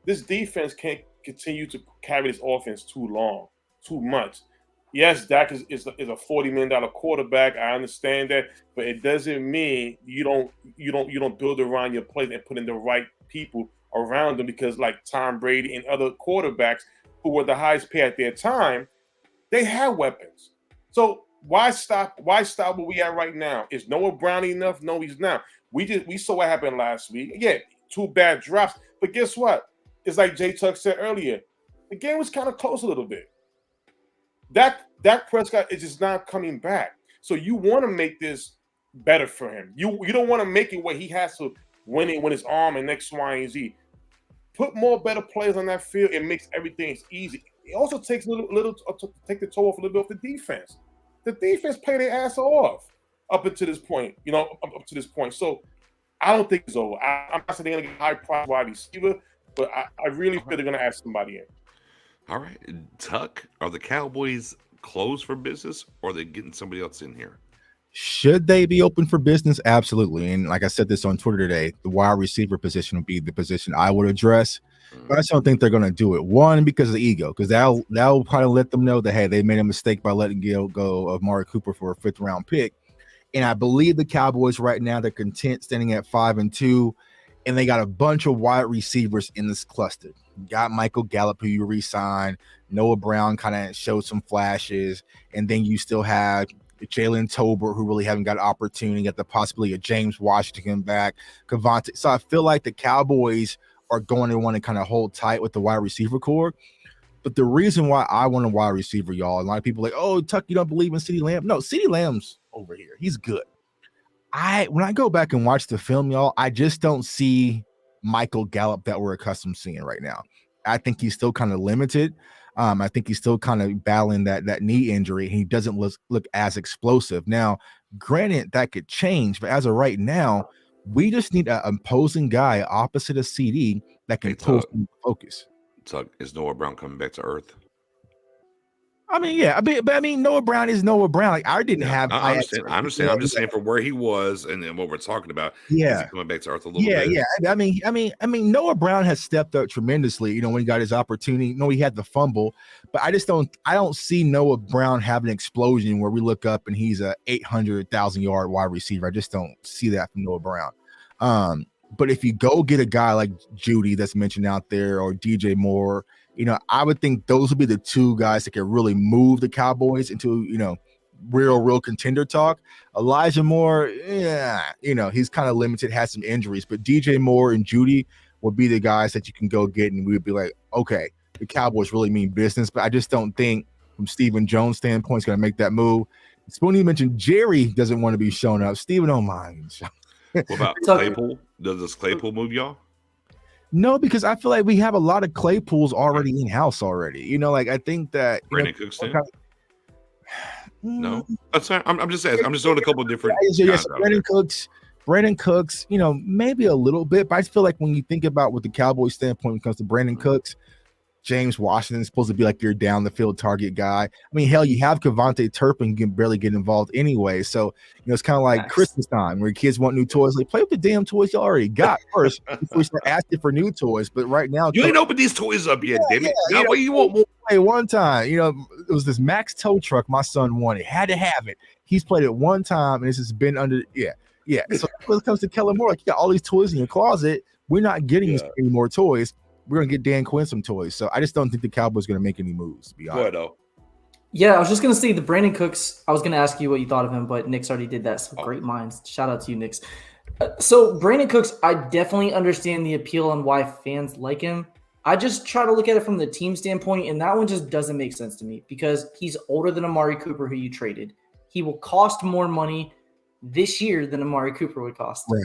this defense can't continue to carry this offense too much. Yes, Dak is a $40 million quarterback. I understand that, but it doesn't mean you don't build around your play and put in the right people around them, because like Tom Brady and other quarterbacks who were the highest paid at their time, they have weapons. So why stop where we are right now? Is Noah Brown enough? No, he's not. We saw what happened last week. Yeah, 2 bad drops, but guess what? It's like Jay Tuck said earlier. The game was kind of close a little bit. Dak Prescott is just not coming back. So you want to make this better for him. You don't want to make it where he has to win it with his arm and X, Y, and Z. Put more better players on that field. It makes everything easy. It also takes a little to take the toe off a little bit of the defense. The defense played their ass off up until this point. Up to this point. So I don't think it's over. I'm not saying they're going to get high price wide receiver, but I really feel they're going to add somebody in. All right. Tuck, are the Cowboys closed for business, or are they getting somebody else in here? Should they be open for business? Absolutely. And like I said this on Twitter today, the wide receiver position would be the position I would address. But I just don't think they're going to do it. One, because of the ego, because that'll probably let them know that, hey, they made a mistake by letting go of Amari Cooper for a 5th-round pick. And I believe the Cowboys right now, they're content standing at 5-2. And they got a bunch of wide receivers in this cluster. You got Michael Gallup, who you re-signed. Noah Brown kind of showed some flashes. And then you still have Jalen Tolbert, who really haven't got an opportunity, got the possibility of James Washington back, Cavante. So I feel like the Cowboys are going to want to kind of hold tight with the wide receiver core. But the reason why I want a wide receiver, y'all, a lot of people are like, oh, Tuck, you don't believe in CeeDee Lamb? No, CeeDee Lamb's over here. He's good. When I go back and watch the film, y'all, I just don't see Michael Gallup that we're accustomed to seeing right now. I think he's still kind of limited. I think he's still kind of battling that knee injury. He doesn't look as explosive. Now, granted, that could change, but as of right now, we just need an imposing guy opposite of CD that can pull some focus. Tuck, is Noah Brown coming back to earth? I mean, yeah, but Noah Brown is Noah Brown. Like I didn't have. I understand. I'm just saying for where he was and then what we're talking about. Yeah, is he coming back to earth a little bit. Yeah. I mean, Noah Brown has stepped up tremendously. When he got his opportunity. He had the fumble, but I don't see Noah Brown having an explosion where we look up and he's a 800,000-yard wide receiver. I just don't see that from Noah Brown. But if you go get a guy like Judy that's mentioned out there or DJ Moore. I would think those would be the two guys that can really move the Cowboys into, real contender talk. Elijah Moore, he's kind of limited, has some injuries, but DJ Moore and Judy would be the guys that you can go get, and we would be like, okay, the Cowboys really mean business. But I just don't think from Stephen Jones' standpoint, he's going to make that move. Spoonie mentioned Jerry doesn't want to be shown up. Stephen don't mind. What about Claypool? Does Claypool move y'all? No, because I feel like we have a lot of Claypools already in house already. I think that Brandon Cooks. No, that's fine. I'm just asking. I'm just doing a couple of different. Yes, Brandon Cooks. Maybe a little bit, but I feel like when you think about what the Cowboys standpoint when it comes to Brandon Cooks, James Washington is supposed to be like your down the field target guy. I mean, hell, you have Cavante Turpin, you can barely get involved anyway. So, it's kind of like Christmas time where kids want new toys. Like, play with the damn toys you already got first before you start asking for new toys. But right now, you ain't opened these toys up yet, damn it. Now, what you want more? Hey, one time, it was this Max tow truck my son wanted. Had to have it. He's played it one time, and it's just been under. Yeah. So when it comes to Kellen Moore, like you got all these toys in your closet. We're not getting any more toys. We're going to get Dan Quinn some toys. So I just don't think the Cowboys going to make any moves, to be honest. Yeah, I was just going to say the Brandon Cooks, I was going to ask you what you thought of him, but Nick's already did that. So great minds. Shout out to you, Nick's. So Brandon Cooks, I definitely understand the appeal and why fans like him. I just try to look at it from the team standpoint, and that one just doesn't make sense to me because he's older than Amari Cooper, who you traded. He will cost more money this year than Amari Cooper would cost. Right.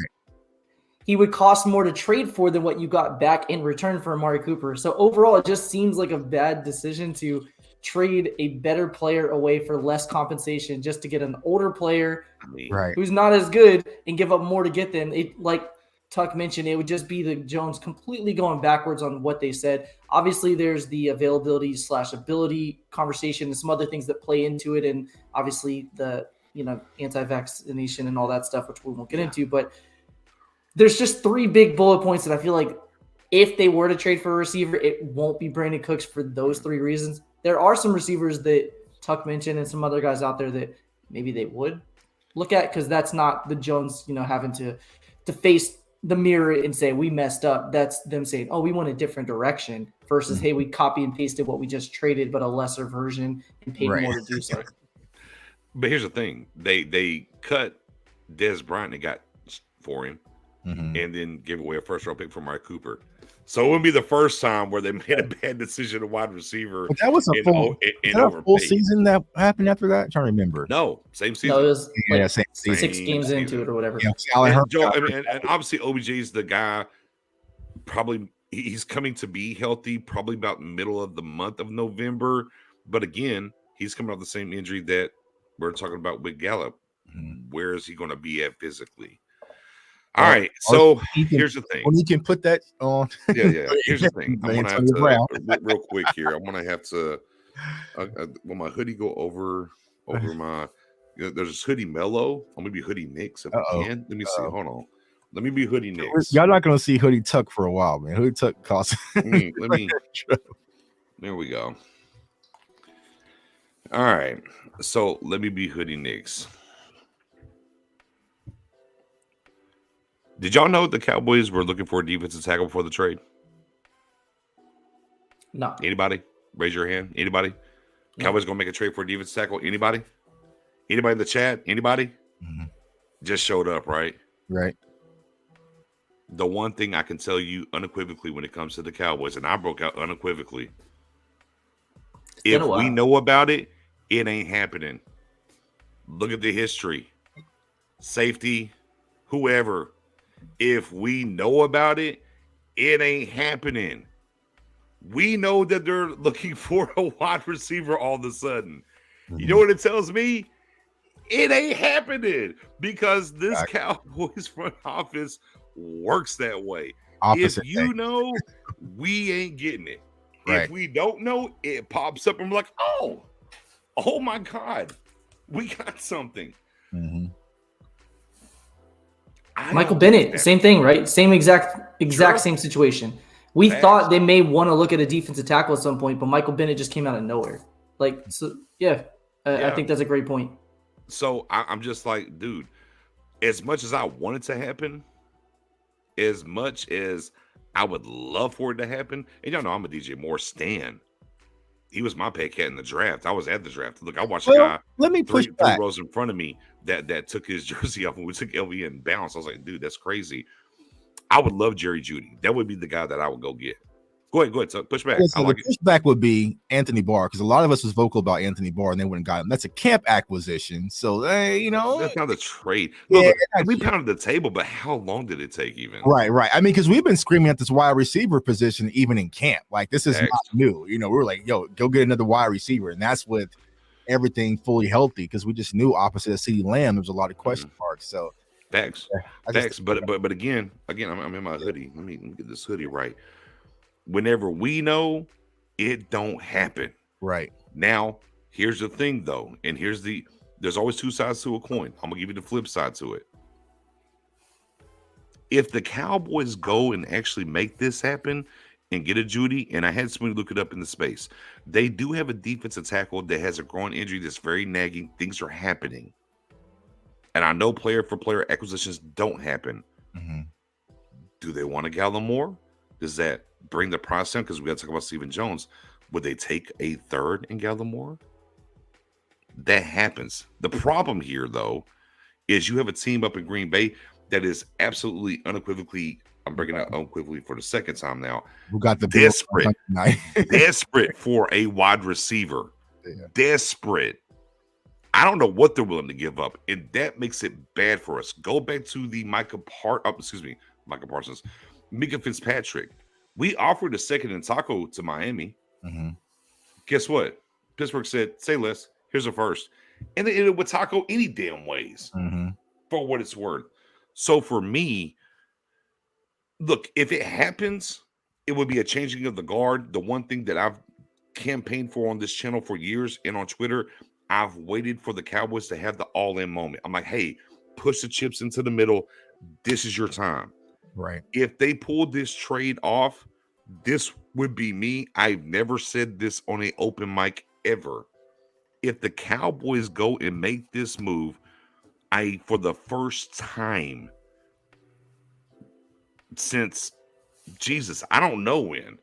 He would cost more to trade for than what you got back in return for Amari Cooper. So overall, it just seems like a bad decision to trade a better player away for less compensation just to get an older player who's not as good and give up more to get them. It, like Tuck mentioned, it would just be the Jones completely going backwards on what they said. Obviously, there's the availability/ability conversation and some other things that play into it, and obviously the anti-vaccination and all that stuff, which we won't get into, but there's just three big bullet points that I feel like if they were to trade for a receiver, it won't be Brandon Cooks for those three reasons. There are some receivers that Tuck mentioned and some other guys out there that maybe they would look at because that's not the Jones, having to face the mirror and say, we messed up. That's them saying, oh, we went a different direction versus, hey, we copy and pasted what we just traded, but a lesser version and paid more to do so. But here's the thing. They cut Dez Bryant and got for him. And then give away a first-round pick for Amari Cooper. So it wouldn't be the first time where they made a bad decision to wide receiver. But that was a full season that happened after that? I'm trying to remember. No, same season. No, it was same season. 6 games into it or whatever. Yeah, and obviously OBJ is the guy. Probably he's coming to be healthy. Probably about middle of the month of November. But again, he's coming off the same injury that we're talking about with Gallup. Where is he going to be at physically? All right, so here's the thing. When you can put that on. Yeah. Here's the thing. I'm gonna have to real quick here. I'm gonna have to. Will my hoodie go over my? There's this hoodie Mellow. I'm gonna be hoodie Knicks if I can. Let me see. Hold on. Let me be hoodie Knicks. Y'all not gonna see hoodie Tuck for a while, man. Hoodie Tuck costs. Let me. There we go. All right. So let me be hoodie Knicks. Did y'all know the Cowboys were looking for a defensive tackle before the trade? No. Anybody? Raise your hand. Anybody? No. Cowboys gonna make a trade for a defensive tackle? Anybody? Anybody in the chat? Anybody? Mm-hmm. Just showed up, right? Right. The one thing I can tell you unequivocally when it comes to the Cowboys, and I broke out unequivocally, if we know about it, it ain't happening. Look at the history. Safety, whoever. If we know about it, it ain't happening. We know that they're looking for a wide receiver all of a sudden. Mm-hmm. You know what it tells me? It ain't happening because this Cowboys front office works that way. Opposite if you know, we ain't getting it. Right. If we don't know, it pops up and we're like, oh my God, we got something. Mm-hmm. Michael Bennett, same thing, right? Same exact same situation. We thought they may want to look at a defensive tackle at some point, but Michael Bennett just came out of nowhere. I think that's a great point. So I'm just like, dude, as much as I want it to happen, as much as I would love for it to happen, and y'all know I'm a DJ Moore stan. He was my pet cat in the draft. I was at the draft. Look, I watched a guy three rows in front of me that took his jersey off when we took LV and bounced. I was like, dude, that's crazy. I would love Jerry Jeudy. That would be the guy that I would go get. Go ahead. So push back. Yeah, so the pushback would be Anthony Barr, because a lot of us was vocal about Anthony Barr and they wouldn't got him. That's a camp acquisition. So that's not a trade. Look, we pounded the table, but how long did it take even? Right. I mean, because we've been screaming at this wide receiver position even in camp. Like, this is not new. We were like, yo, go get another wide receiver. And that's with everything fully healthy, because we just knew opposite of CeeDee Lamb, there was a lot of question marks. So facts. But again, I'm in my hoodie. Let me get this hoodie right. Whenever we know, it don't happen. Right. Now, here's the thing, though, and there's always two sides to a coin. I'm gonna give you the flip side to it. If the Cowboys go and actually make this happen and get a Jeudy, and I had somebody look it up in the space, they do have a defensive tackle that has a groin injury that's very nagging. Things are happening. And I know player for player acquisitions don't happen. Mm-hmm. Do they want to gather more? Does that bring the price down? Because we got to talk about Stephen Jones. Would they take a third and gather more? That happens. The problem here, though, is you have a team up in Green Bay that is absolutely unequivocally, I'm bringing out unequivocally for the second time now, who got the desperate for a wide receiver. Yeah. Desperate. I don't know what they're willing to give up, and that makes it bad for us. Go back to the Micah Parsons, Micah Fitzpatrick. We offered a second and taco to Miami. Mm-hmm. Guess what? Pittsburgh said, say less, here's a first. And they ended with taco any damn ways for what it's worth. So for me, look, if it happens, it would be a changing of the guard. The one thing that I've campaigned for on this channel for years and on Twitter, I've waited for the Cowboys to have the all-in moment. I'm like, hey, push the chips into the middle. This is your time. Right. If they pulled this trade off, this would be me. I've never said this on an open mic ever. If the Cowboys go and make this move, for the first time since Jesus, I don't know when,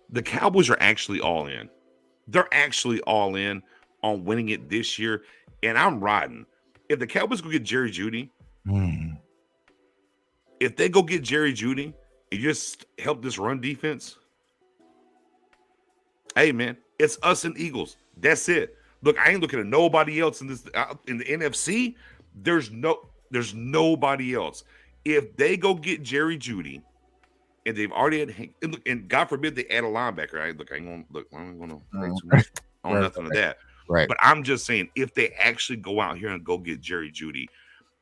the Cowboys are actually all in. They're actually all in on winning it this year, and I'm riding. If the Cowboys go get Jerry Jeudy, if they go get Jerry Jeudy and just help this run defense, hey man, it's us and Eagles. That's it. Look, I ain't looking at nobody else in this in the NFC. There's nobody else. If they go get Jerry Jeudy, and they've already had, and God forbid they add a linebacker. I ain't gonna bring too much on nothing of that. Right. But I'm just saying, if they actually go out here and go get Jerry Jeudy,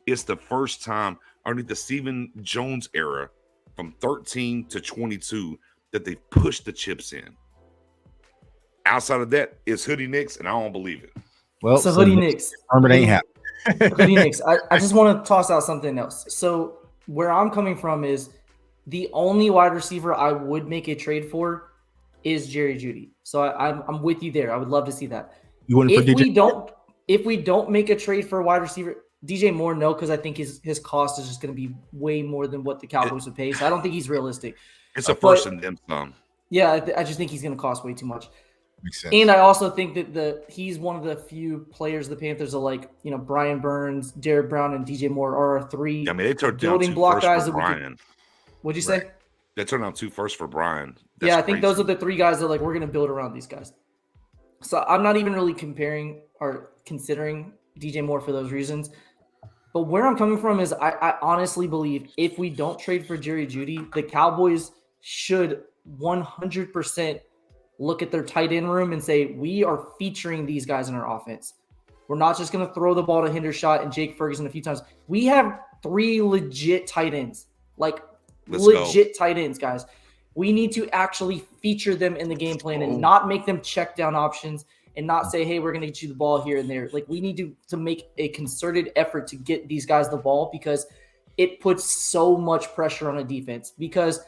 it's the first time underneath the Stephen Jones era from 13 to 22 that they've pushed the chips in. Outside of that, it's Hoodie Knicks, and I don't believe it. Well, so Hoodie Knicks. It ain't happening. Hoodie Knicks. I just want to toss out something else. So where I'm coming from is the only wide receiver I would make a trade for is Jerry Jeudy. So I'm with you there. I would love to see that. You wouldn't for DJ? If we don't make a trade for a wide receiver, DJ Moore, no, because I think his cost is just going to be way more than what the Cowboys would pay. So I don't think he's realistic. It's a first and then some. Yeah, I just think he's going to cost way too much. Makes sense. And I also think that he's one of the few players the Panthers are like, Brian Burns, Derek Brown, and DJ Moore are our three. I mean, they turned down building 2 block firsts guys for that we Brian. What'd you Right. say? They turned down 2 firsts for Brian. That's I think those crazy. are the 3 guys that like we're gonna build around these guys. So I'm not even really comparing or considering DJ Moore for those reasons. But where I'm coming from is I honestly believe if we don't trade for Jerry Jeudy, the Cowboys should 100% look at their tight end room and say, we are featuring these guys in our offense. We're not just going to throw the ball to Hendershot and Jake Ferguson a few times. We have 3 legit tight ends, like legit tight ends, guys. We need to actually feature them in the game plan and not make them check down options and not say, hey, we're going to get you the ball here and there. Like, we need to make a concerted effort to get these guys the ball because it puts so much pressure on a defense. Because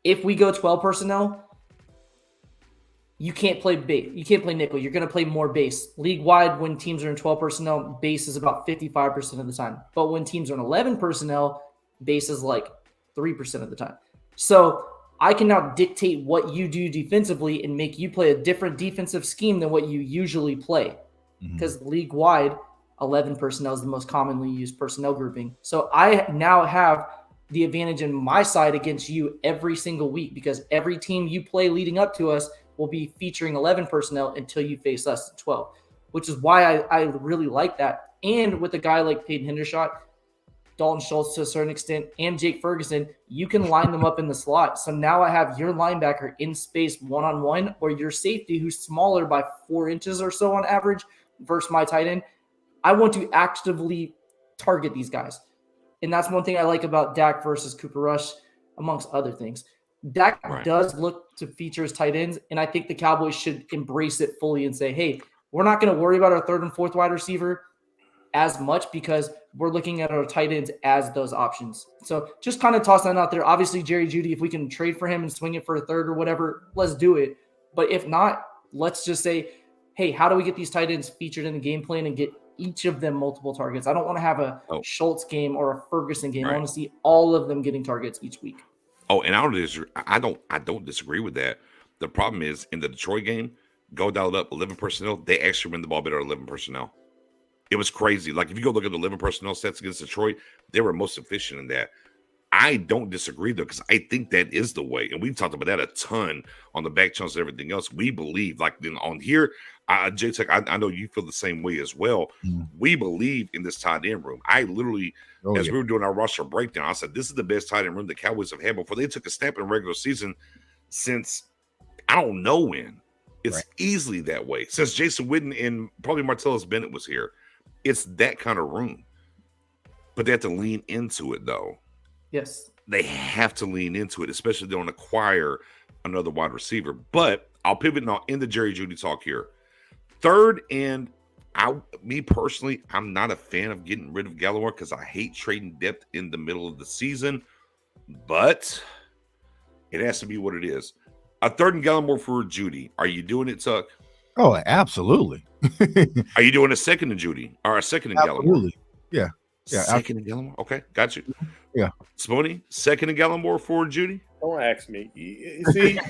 if we go 12 personnel, you can't play base. You can't play nickel. You're going to play more base. League-wide, when teams are in 12 personnel, base is about 55% of the time. But when teams are in 11 personnel, base is like 3% of the time. So I can now dictate what you do defensively and make you play a different defensive scheme than what you usually play. Because league-wide, 11 personnel is the most commonly used personnel grouping. So I now have the advantage in my side against you every single week because every team you play leading up to us will be featuring 11 personnel until you face us at 12, which is why I really like that. And with a guy like Peyton Hendershot, Dalton Schultz to a certain extent, and Jake Ferguson, you can line them up in the slot. So now I have your linebacker in space one-on-one or your safety who's smaller by 4 inches or so on average versus my tight end. I want to actively target these guys. And that's one thing I like about Dak versus Cooper Rush, amongst other things. Dak does look to feature his tight ends, and I think the Cowboys should embrace it fully and say, hey, we're not going to worry about our 3rd and 4th wide receiver as much because we're looking at our tight ends as those options. So just kind of toss that out there. Obviously, Jerry Jeudy, if we can trade for him and swing it for a 3rd or whatever, let's do it. But if not, let's just say, hey, how do we get these tight ends featured in the game plan and get each of them multiple targets? I don't want to have a Schultz game or a Ferguson game. I want to see all of them getting targets each week. Oh, and I don't disagree with that. The problem is in the Detroit game, go dialed up 11 personnel. They actually ran the ball better at 11 personnel. It was crazy. Like if you go look at the 11 personnel sets against Detroit, they were most efficient in that. I don't disagree though, because I think that is the way, and we've talked about that a ton on the back channels and everything else. We believe, like then on here, J-Tech, I know you feel the same way as well. We believe in this tight end room. I literally, we were doing our roster breakdown, I said this is the best tight end room the Cowboys have had before they took a snap in regular season since I don't know when. It's easily that way since Jason Witten and probably Martellus Bennett was here. It's that kind of room, but they have to lean into it though. Yes. They have to lean into it, especially if they don't acquire another wide receiver. But I'll pivot now in the Jerry Jeudy talk here. 3rd, and me personally, I'm not a fan of getting rid of Gallimore because I hate trading depth in the middle of the season. But it has to be what it is. A 3rd and Gallimore for Jeudy. Are you doing it, Tuck? Oh, absolutely. Are you doing a 2nd and Jeudy or a 2nd and Gallimore? Absolutely. Yeah. Yeah. 2nd and Gallimore. Okay, got you. Yeah. Spoony, 2nd and Gallimore for Jeudy. Don't ask me. You see,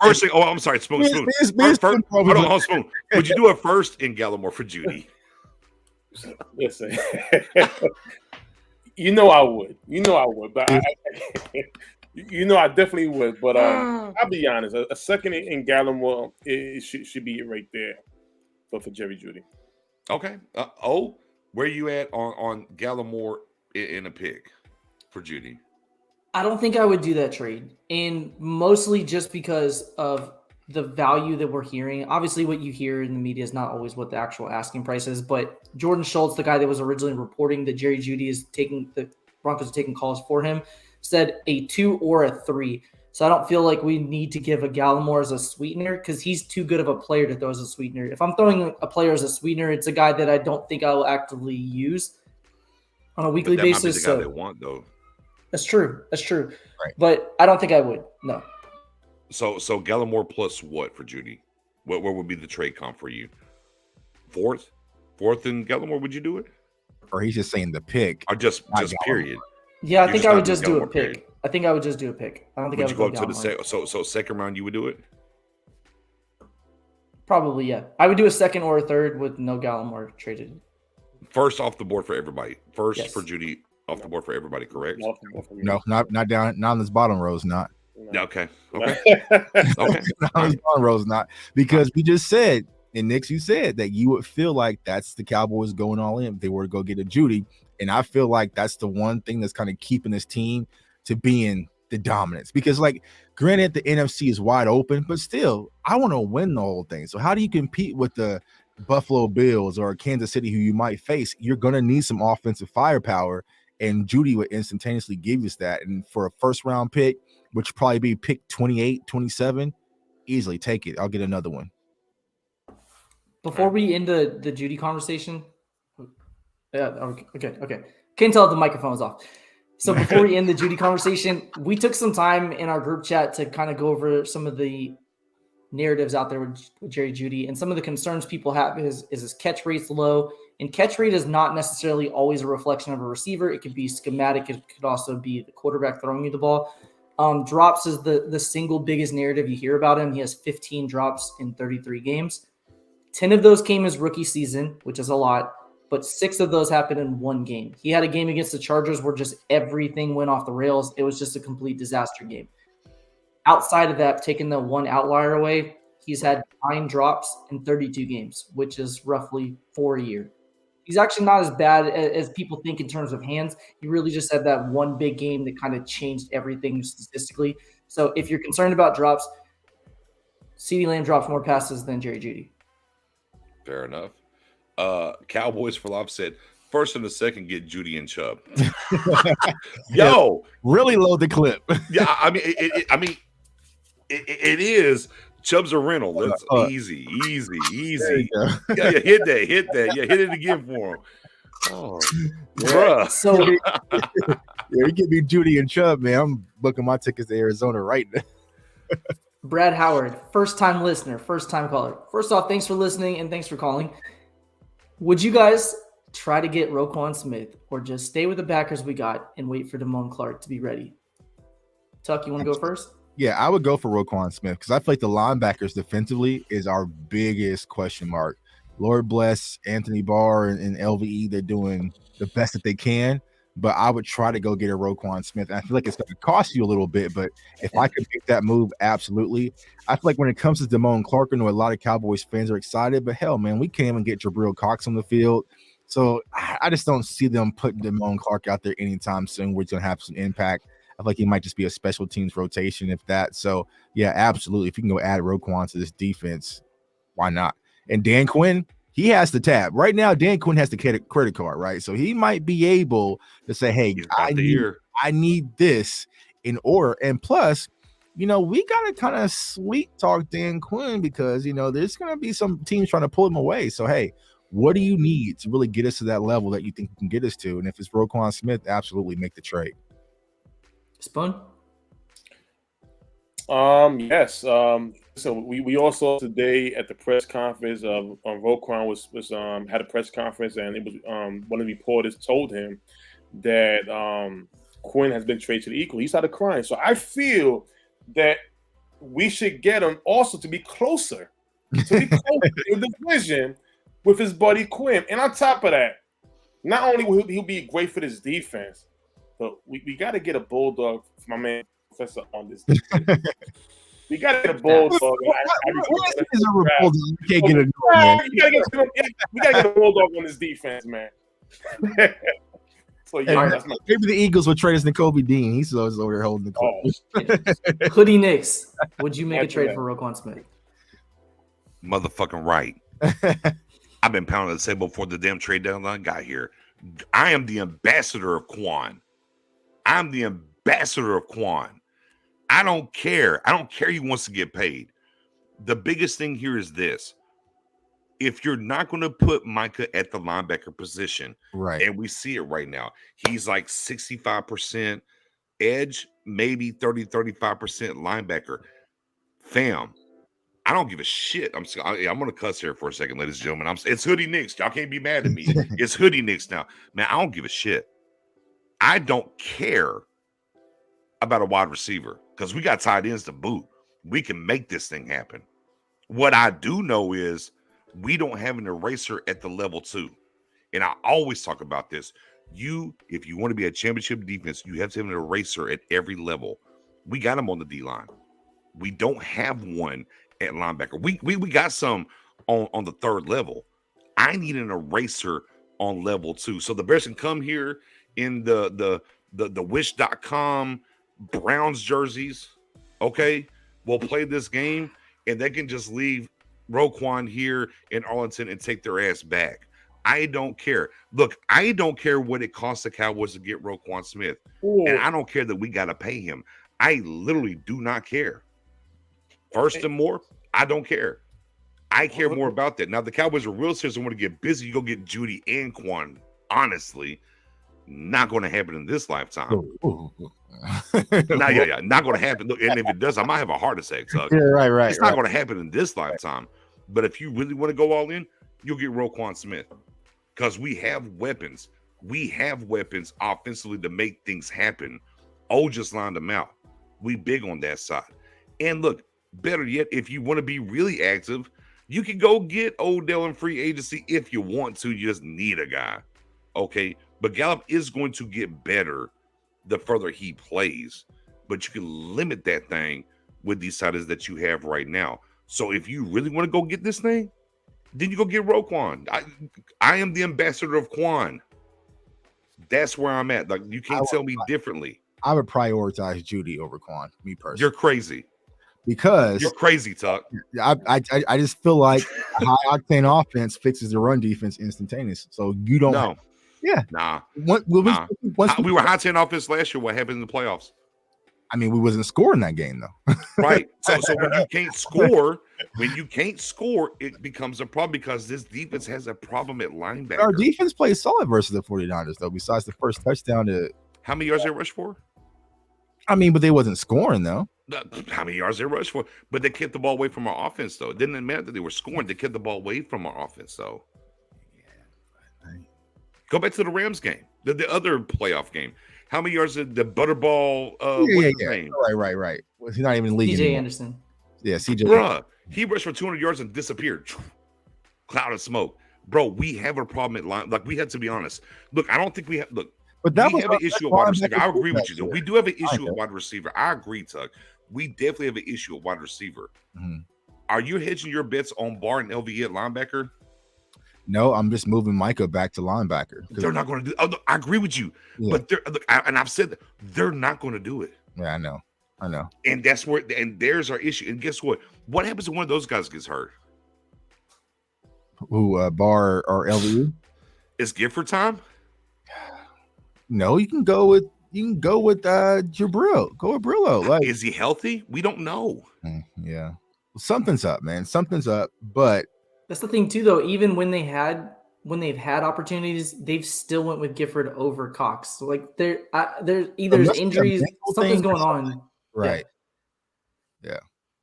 First thing. Oh, I'm sorry, Spoon. First, hold on, Spoon. Would you do a 1st in Gallimore for Jeudy? Listen, you know I would. But I definitely would. But I'll be honest. A 2nd in Gallimore, it should be right there. But for Jerry Jeudy. Okay. Where you at on Gallimore in a pick for Jeudy? I don't think I would do that trade, and mostly just because of the value that we're hearing. Obviously, what you hear in the media is not always what the actual asking price is, but Jordan Schultz, the guy that was originally reporting that Jerry Jeudy is taking the Broncos are taking calls for him, said a 2 or a 3. So I don't feel like we need to give a Gallimore as a sweetener because he's too good of a player to throw as a sweetener. If I'm throwing a player as a sweetener, it's a guy that I don't think I will actively use on a weekly basis. Might be the guy they want, though. That's true. Right. But I don't think I would. No. So Gallimore plus what for Jeudy? What would be the trade comp for you? 4th and Gallimore? Would you do it? Or he's just saying the pick, or just period? Yeah, I think I would just do a pick. I think I would just do a pick. I don't think would I would you go go to the so 2nd round? You would do it. Probably, yeah. I would do a second or a third with no Gallimore traded. First off the board for everybody. First Yes. for Judy off the board for everybody, correct? No, not down, not on this bottom rows, not. Yeah, okay. Okay. Okay. Not on this bottom rows, not because we just said, and Nix, you said that you would feel like that's the Cowboys going all in if they were to go get a Judy. And I feel like that's the one thing that's kind of keeping this team to being the dominance. Because, like, granted, the NFC is wide open, but still, I want to win the whole thing. So how do you compete with the Buffalo Bills or Kansas City, who you might face? You're going to need some offensive firepower, and Judy would instantaneously give us that. And for a first-round pick, which would probably be pick 28, 27, easily take it. I'll get another one. Before we end the Judy conversation, okay. Can't tell if the microphone is off. So before we end the Judy conversation, we took some time in our group chat to kind of go over some of the narratives out there with Jerry Jeudy, and some of the concerns people have is his catch rate's low, and catch rate is not necessarily always a reflection of a receiver. It could be schematic. It could also be the quarterback throwing you the ball. Drops is the single biggest narrative you hear about him. He has 15 drops in 33 games. 10 of those came his rookie season, which is a lot, but 6 of those happened in one game. He had a game against the Chargers where just everything went off the rails. It was just a complete disaster game. Outside of that, taking the one outlier away, he's had 9 drops in 32 games, which is roughly 4 a year. He's actually not as bad as people think in terms of hands. He really just had that one big game that kind of changed everything statistically. So if you're concerned about drops, CeeDee Lamb drops more passes than Jerry Jeudy. Fair enough. Cowboys for Life said, first and the second get Judy and Chubb. Yo, really load the clip. Yeah, I mean, it is. Chubb's a rental. That's easy. Yeah, hit that. Yeah, hit it again for him. Oh, bruh. So yeah, you give me Judy and Chubb, man. I'm booking my tickets to Arizona right now. Brad Howard, first-time listener, first-time caller. First off, thanks for listening and thanks for calling. Would you guys try to get Roquan Smith or just stay with the backers we got and wait for Damone Clark to be ready? Tuck, you want to go first? Yeah, I would go for Roquan Smith because I feel like the linebackers defensively is our biggest question mark. Lord bless Anthony Barr and LVE. They're doing the best that they can, but I would try to go get a Roquan Smith. And I feel like it's going to cost you a little bit, but if I could make that move, absolutely. I feel like when it comes to Damone Clark, I know a lot of Cowboys fans are excited, but hell, man, we can't even get Jabril Cox on the field. So I just don't see them putting Damone Clark out there anytime soon where it's going to have some impact. I feel like he might just be a special teams rotation, if that. So, yeah, absolutely. If you can go add Roquan to this defense, why not? And Dan Quinn, he has the tab. Right now, Dan Quinn has the credit card, right? So he might be able to say, hey, I need this in order. And plus, we got to kind of sweet talk Dan Quinn because, there's going to be some teams trying to pull him away. So, hey, what do you need to really get us to that level that you think you can get us to? And if it's Roquan Smith, absolutely make the trade. Spoon? Yes. So we also today at the press conference, Roquan was had a press conference, and it was one of the reporters told him that Quinn has been traded to the Eagles. He started crying. So I feel that we should get him also to be closer in the division with his buddy Quinn. And on top of that, not only will he be great for this defense, but we got to get a bulldog for my man Professor on this defense. We got to get a bulldog. We can't get a we got to get a bulldog on this defense, man. So yeah, maybe the Eagles would trade us Nakobe Dean. He's always over there holding the club. Hoodie Knicks, would you make a trade for Roquan Smith? Motherfucking right. I've been pounding the table before the damn trade deadline got here. I am the ambassador of Quan. I'm the ambassador of Quan. I don't care. I don't care he wants to get paid. The biggest thing here is this. If you're not going to put Micah at the linebacker position, right, and we see it right now, he's like 65% edge, maybe 30-35% linebacker. Fam, I don't give a shit. I'm going to cuss here for a second, ladies and gentlemen. It's Hoodie Knicks. Y'all can't be mad at me. It's Hoodie Knicks now. Man, I don't give a shit. I don't care about a wide receiver because we got tight ends to boot. We can make this thing happen. What I do know is we don't have an eraser at the level 2. And I always talk about this. If you want to be a championship defense, you have to have an eraser at every level. We got them on the D line. We don't have one at linebacker. We got some on the 3rd level. I need an eraser on level 2. So the Bears can come here in the wish.com Browns jerseys. Okay, we'll play this game, and they can just leave Roquan here in Arlington and take their ass back. I don't care. Look, I don't care what it costs the Cowboys to get Roquan Smith. Ooh. And I don't care that we got to pay him. I literally do not care. First and more, I don't care. I care more about that. Now, the Cowboys are real serious and want to get busy. You go get Judy and Quan. Honestly, not going to happen in this lifetime. Not going to happen. Look, and if it does, I might have a heart attack, Tuck. Yeah, right. It's not going to happen in this lifetime. But if you really want to go all in, you'll get Roquan Smith. Because we have weapons. We have weapons offensively to make things happen. O just lined them out. We big on that side. And look, better yet, if you want to be really active, you can go get Odell in free agency if you want to. You just need a guy. Okay? But Gallup is going to get better the further he plays. But you can limit that thing with these siders that you have right now. So if you really want to go get this thing, then you go get Roquan. I am the ambassador of Quan. That's where I'm at. Like, you can't tell me differently. I would prioritize Judy over Quan, me personally. You're crazy. Because you're crazy, Tuck. I just feel like a high octane offense fixes the run defense instantaneously. So you don't. No. Nah. We were high 10 offense last year. What happened in the playoffs? I mean, we wasn't scoring that game though. Right. So when you can't score, it becomes a problem because this defense has a problem at linebacker. Our defense plays solid versus the 49ers though. Besides the first touchdown to how many yards they rushed for? I mean, but they wasn't scoring though. How many yards they rushed for? But they kept the ball away from our offense though. It didn't matter that they were scoring. They kept the ball away from our offense though. Go back to the Rams game, the other playoff game. How many yards did the Butterball? Right. Well, he's not even in the league. CJ Anderson. Yeah, CJ. Bruh, he rushed for 200 yards and disappeared. Cloud of smoke. Bro, we have a problem at line. Like, we had to be honest. Look, I don't think we have. Look, but that we have an issue at wide receiver. I agree with you, though. We do have an issue at wide receiver. I agree, Tuck. We definitely have an issue at wide receiver. Mm-hmm. Are you hedging your bets on Barr and LVE at linebacker? No, I'm just moving Micah back to linebacker. They're not going to do. Look, I agree with you, but and I've said that they're not going to do it. Yeah, I know. And that's where, and there's our issue. And guess what? What happens when one of those guys gets hurt? Who, Barr or LVU? Is Gifford time? No, you can go with Jabril. Go with Brillo. Like, is he healthy? We don't know. Yeah, something's up, man. Something's up, but. That's the thing too, though. Even when they've had opportunities, they've still went with Gifford over Cox. So like there either there's injuries, something's going on. Right. Yeah.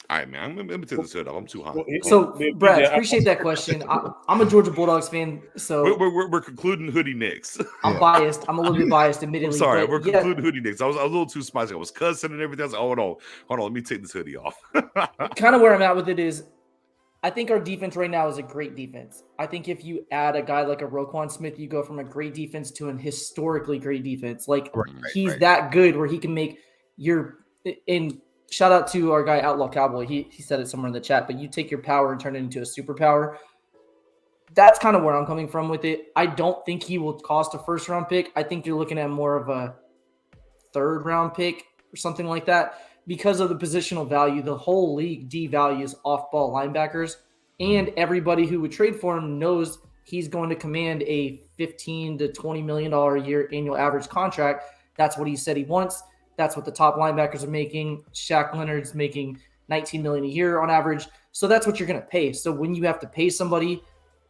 All right, man. I'm gonna take this hood off. I'm too hot. So, Brad, appreciate that question. I'm a Georgia Bulldogs fan, so we're concluding hoodie next. I'm biased. I'm a little bit biased, admittedly. I'm sorry, we're concluding hoodie next. I was a little too spicy. I was cussing and everything. I was like, hold on. Let me take this hoodie off. Kind of where I'm at with it is, I think our defense right now is a great defense. I think if you add a guy like a Roquan Smith, you go from a great defense to an historically great defense. Like he's that good where he can make and shout out to our guy Outlaw Cowboy. He said it somewhere in the chat, but you take your power and turn it into a superpower. That's kind of where I'm coming from with it. I don't think he will cost a first round pick. I think you're looking at more of a 3rd round pick or something like that. Because of the positional value, the whole league devalues off-ball linebackers, and everybody who would trade for him knows he's going to command a $15 to $20 million a year annual average contract. That's what he said he wants. That's what the top linebackers are making. Shaq Leonard's making $19 million a year on average. So that's what you're going to pay. So when you have to pay somebody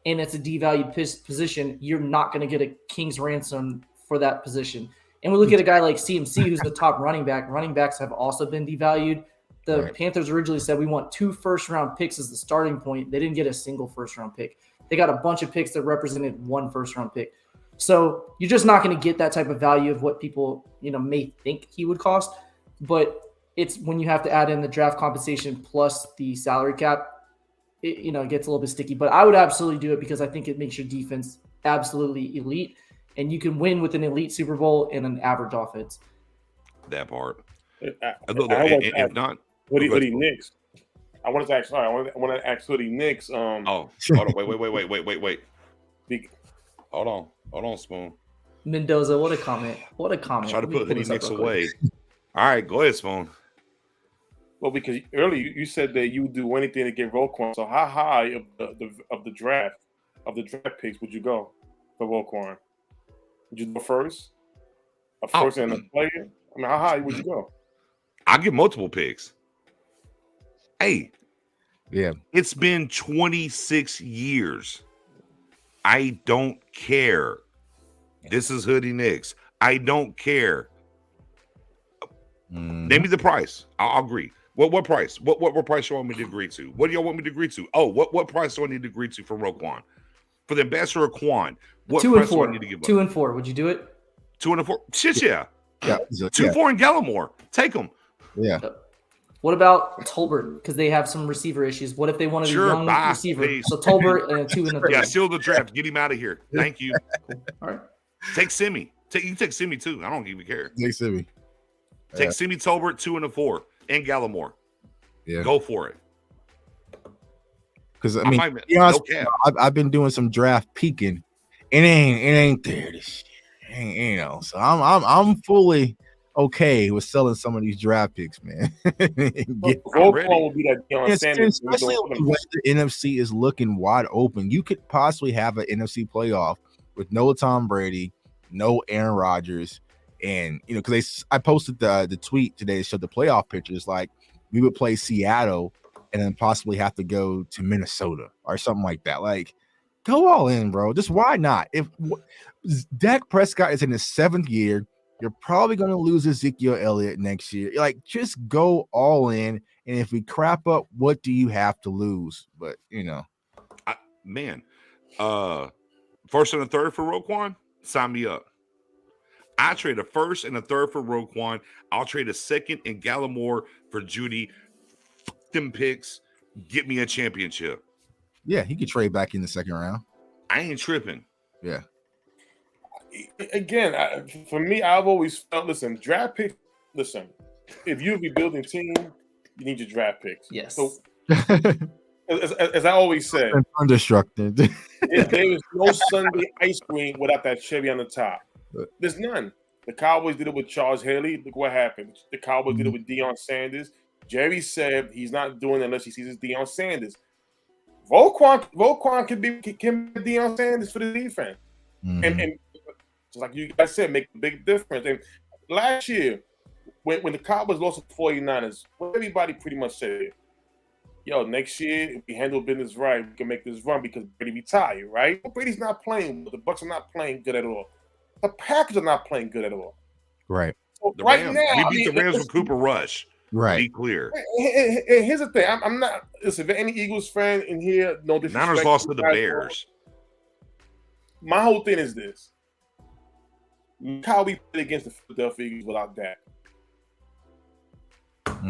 and it's a devalued position, you're not going to get a king's ransom for that position. And we look at a guy like CMC, who's the top running back. Running backs have also been devalued. The Panthers originally said we want 2 first-round picks as the starting point. They didn't get a single first-round pick. They got a bunch of picks that represented 1 first-round pick. So you're just not going to get that type of value of what people may think he would cost. But it's when you have to add in the draft compensation plus the salary cap, it gets a little bit sticky. But I would absolutely do it because I think it makes your defense absolutely elite, and you can win with an elite Super Bowl and an average offense. That part. If not, Hoodie Knicks. I want to ask Hoodie Knicks. Hold on. Wait. Hold on, Spoon. Mendoza, what a comment. What a comment. Try to put Hoodie Knicks away. All right, go ahead, Spoon. Well, because earlier you said that you would do anything to get Roquan. So how high of the draft picks would you go for Roquan? Would you go first? A first and a player? I mean, how high would you go? I'll get multiple picks. Hey, yeah, it's been 26 years. I don't care. This is Hoodie Knicks. I don't care. Name me the price. I'll agree. What price? What price you want me to agree to? What do y'all want me to agree to? Oh, what price do I need to agree to for Roquan? For the ambassador of Quan, what 2 price and 4. do I need to give up? 2 and 4. Would you do it? 2 and 4. Shit, yeah. 2, 4 and Gallimore. Take them. Yeah. What about Tolbert? Because they have some receiver issues. What if they wanted a young receiver? Please. So Tolbert and 2 in the 3. Yeah, seal the draft. Get him out of here. Thank you. All right. Take Simi. You can take Simi too. I don't even care. Take Simi. Take Simi Tolbert 2 and 4 and Gallimore. Yeah. Go for it. Because I mean, to be honest, I've been doing some draft peeking. It ain't there this year. So I'm fully okay with selling some of these draft picks, man. Will be that Deion Sanders, especially when the NFC is looking wide open. You could possibly have an NFC playoff with no Tom Brady, no Aaron Rodgers, and because I posted the tweet today that showed the playoff pictures. Like we would play Seattle and then possibly have to go to Minnesota or something like that. Like, go all in, bro. Just why not? If Dak Prescott is in his 7th year, you're probably going to lose Ezekiel Elliott next year. Like, just go all in. And if we crap up, what do you have to lose? But, first and a third for Roquan, sign me up. I trade a first and a third for Roquan. I'll trade a second and Gallimore for Judy. Them picks, get me a championship. Yeah, he could trade back in the 2nd round. I ain't tripping. Yeah. Again, for me, I've always felt, draft picks, if you're a rebuilding team, you need your draft picks. Yes. So, as I always say, undestructed. there is no Sunday ice cream without that cherry on the top. There's none. The Cowboys did it with Charles Haley. Look what happened. The Cowboys did it with Deion Sanders. Jerry said he's not doing it unless he sees his Deion Sanders. Roquan can be Deion Sanders for the defense. And just like you guys said, make a big difference. And last year, when the Cowboys lost to the 49ers, everybody pretty much said, yo, next year, if we handle business right, we can make this run because Brady retired, right? Brady's not playing. The Bucs are not playing good at all. The Packers are not playing good at all. Right. So the right Rams. now, we beat the Rams with Cooper Rush. Right. Be clear. Here's the thing. I'm not. Listen, if any Eagles fan in here, no disrespect. Niners lost to the Bears. My whole thing is this. How we played against the Philadelphia Eagles without Dak.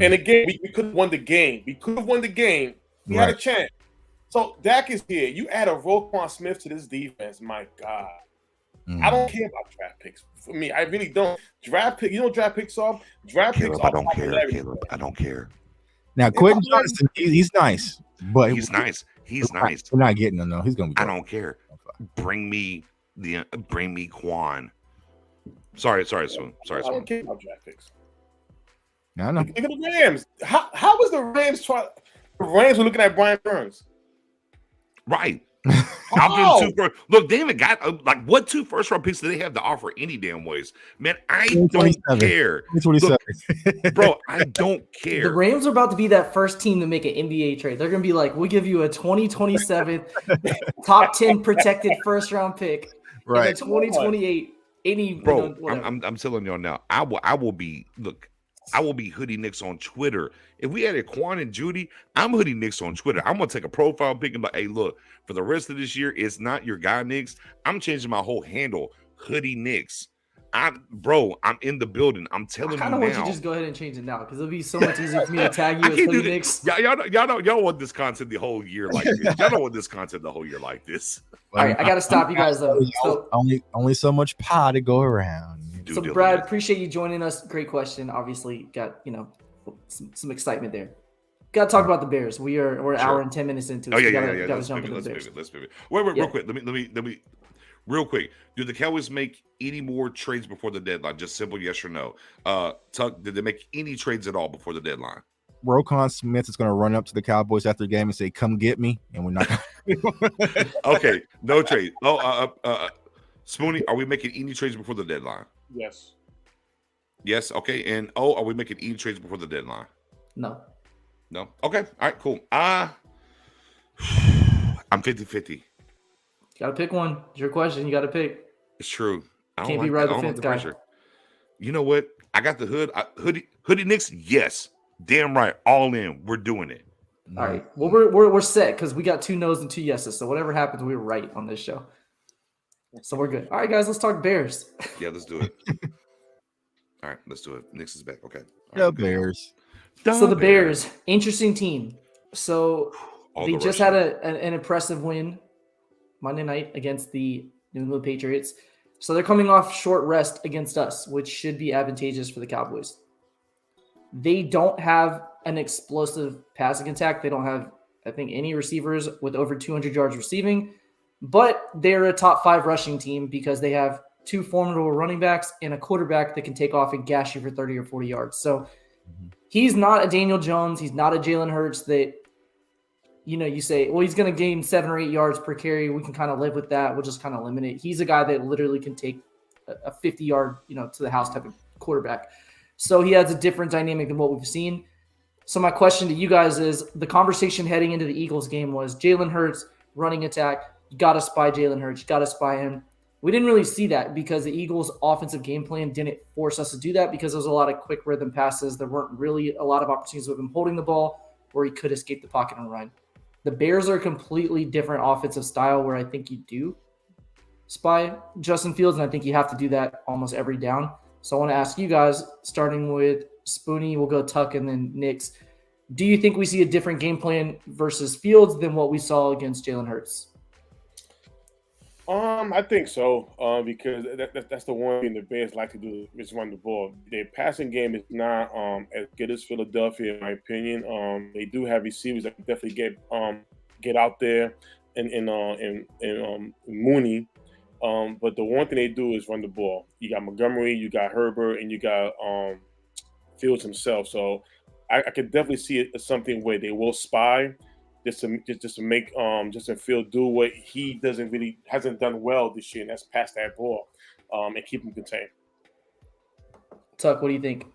And again, we could have won the game. We had a chance. So Dak is here. You add a Roquan Smith to this defense. My God. I don't care about draft picks. For me, I really don't. Draft pick. You know what draft picks are? Draft picks are. I don't care. Caleb, I don't care. Now, Quentin Johnson, he's nice, but he's nice. He's nice. We're not getting him though. He's gonna be. I don't care. Bring me Quan. Sorry, Swoon. Sorry, I don't care about draft picks. No, no. Look at the Rams. How was the Rams trying? The Rams were looking at Brian Burns. Right. Look, they haven't got what 2 first-round picks do they have to offer any damn ways? Man, I don't care. Look, bro, I don't care. The Rams are about to be that first team to make an NBA trade. They're going to be like, we'll give you a 2027 top 10 protected first-round pick. Right. And 2028. Bro, I'm telling y'all now, I will be Hoodie Knicks on Twitter. If we added Quan and Judy, I'm Hoodie Knicks on Twitter. I'm gonna take a profile pic and be like, hey, look, for the rest of this year, it's not your guy Knicks. I'm changing my whole handle, Hoodie Knicks. I'm in the building. I'm telling I you kind of now. want you to just go ahead and change it now because it'll be so much easier for me to tag you I as can't do Hoodie this. Knicks. Y'all want this content the whole year like this. Y'all don't want this content the whole year like this. All right, I got to stop you guys though. So only so much pie to go around. So Brad, appreciate you joining us. Great question. Obviously, got some excitement there. Got to talk about the Bears. We're an hour and 10 minutes into it. Oh yeah, so yeah. Let's jump into the Bears. Let's pivot. Wait, real quick. Let me. Real quick, do the Cowboys make any more trades before the deadline? Just simple yes or no. Tuck, did they make any trades at all before the deadline? Roquan Smith is going to run up to the Cowboys after the game and say, "Come get me," and we're not. Okay, no trade. Spoonie, are we making any trades before the deadline? Yes. Yes. Okay. And are we making any trades before the deadline? No. No. Okay. All right. Cool. I'm 50-50. Got to pick one. It's your question. You got to pick. It's true. I Can't be right the fence guy. Pressure. You know what? I got the hoodie Knicks. Yes, damn right. All in. We're doing it. All right. Well, we're set because we got 2 no's and 2 yeses. So whatever happens, we were right on this show. So we're good. All right, guys. Let's talk Bears. Yeah, let's do it. All right, let's do it. Knicks is back. Okay. The Bears. So the Bears, interesting team. So they just had an impressive win Monday night against the New England Patriots. So they're coming off short rest against us, which should be advantageous for the Cowboys. They don't have an explosive passing attack. They don't have, I think, any receivers with over 200 yards receiving, but they're a top 5 rushing team because they have 2 formidable running backs and a quarterback that can take off and gash you for 30 or 40 yards. So he's not a Daniel Jones. He's not a Jalen Hurts that, you say, well, he's going to gain 7 or 8 yards per carry. We can kind of live with that. We'll just kind of limit it. He's a guy that literally can take a 50-yard, to the house type of quarterback. So he has a different dynamic than what we've seen. So my question to you guys is, the conversation heading into the Eagles game was Jalen Hurts, running attack. You got to spy Jalen Hurts. You got to spy him. We didn't really see that because the Eagles' offensive game plan didn't force us to do that because there was a lot of quick rhythm passes. There weren't really a lot of opportunities with him holding the ball where he could escape the pocket and run. The Bears are a completely different offensive style where I think you do spy Justin Fields, and I think you have to do that almost every down. So I want to ask you guys, starting with Spoonie, we'll go Tuck and then Knicks. Do you think we see a different game plan versus Fields than what we saw against Jalen Hurts? I think so, because that's the one thing the Bears like to do is run the ball. Their passing game is not as good as Philadelphia, in my opinion. They do have receivers that can definitely get out there and Mooney. But the one thing they do is run the ball. You got Montgomery, you got Herbert, and you got Fields himself. So I could definitely see it as something where they will spy. Just to make Justin Fields do what he hasn't done well this year, and that's pass that ball and keep him contained. Tuck, what do you think?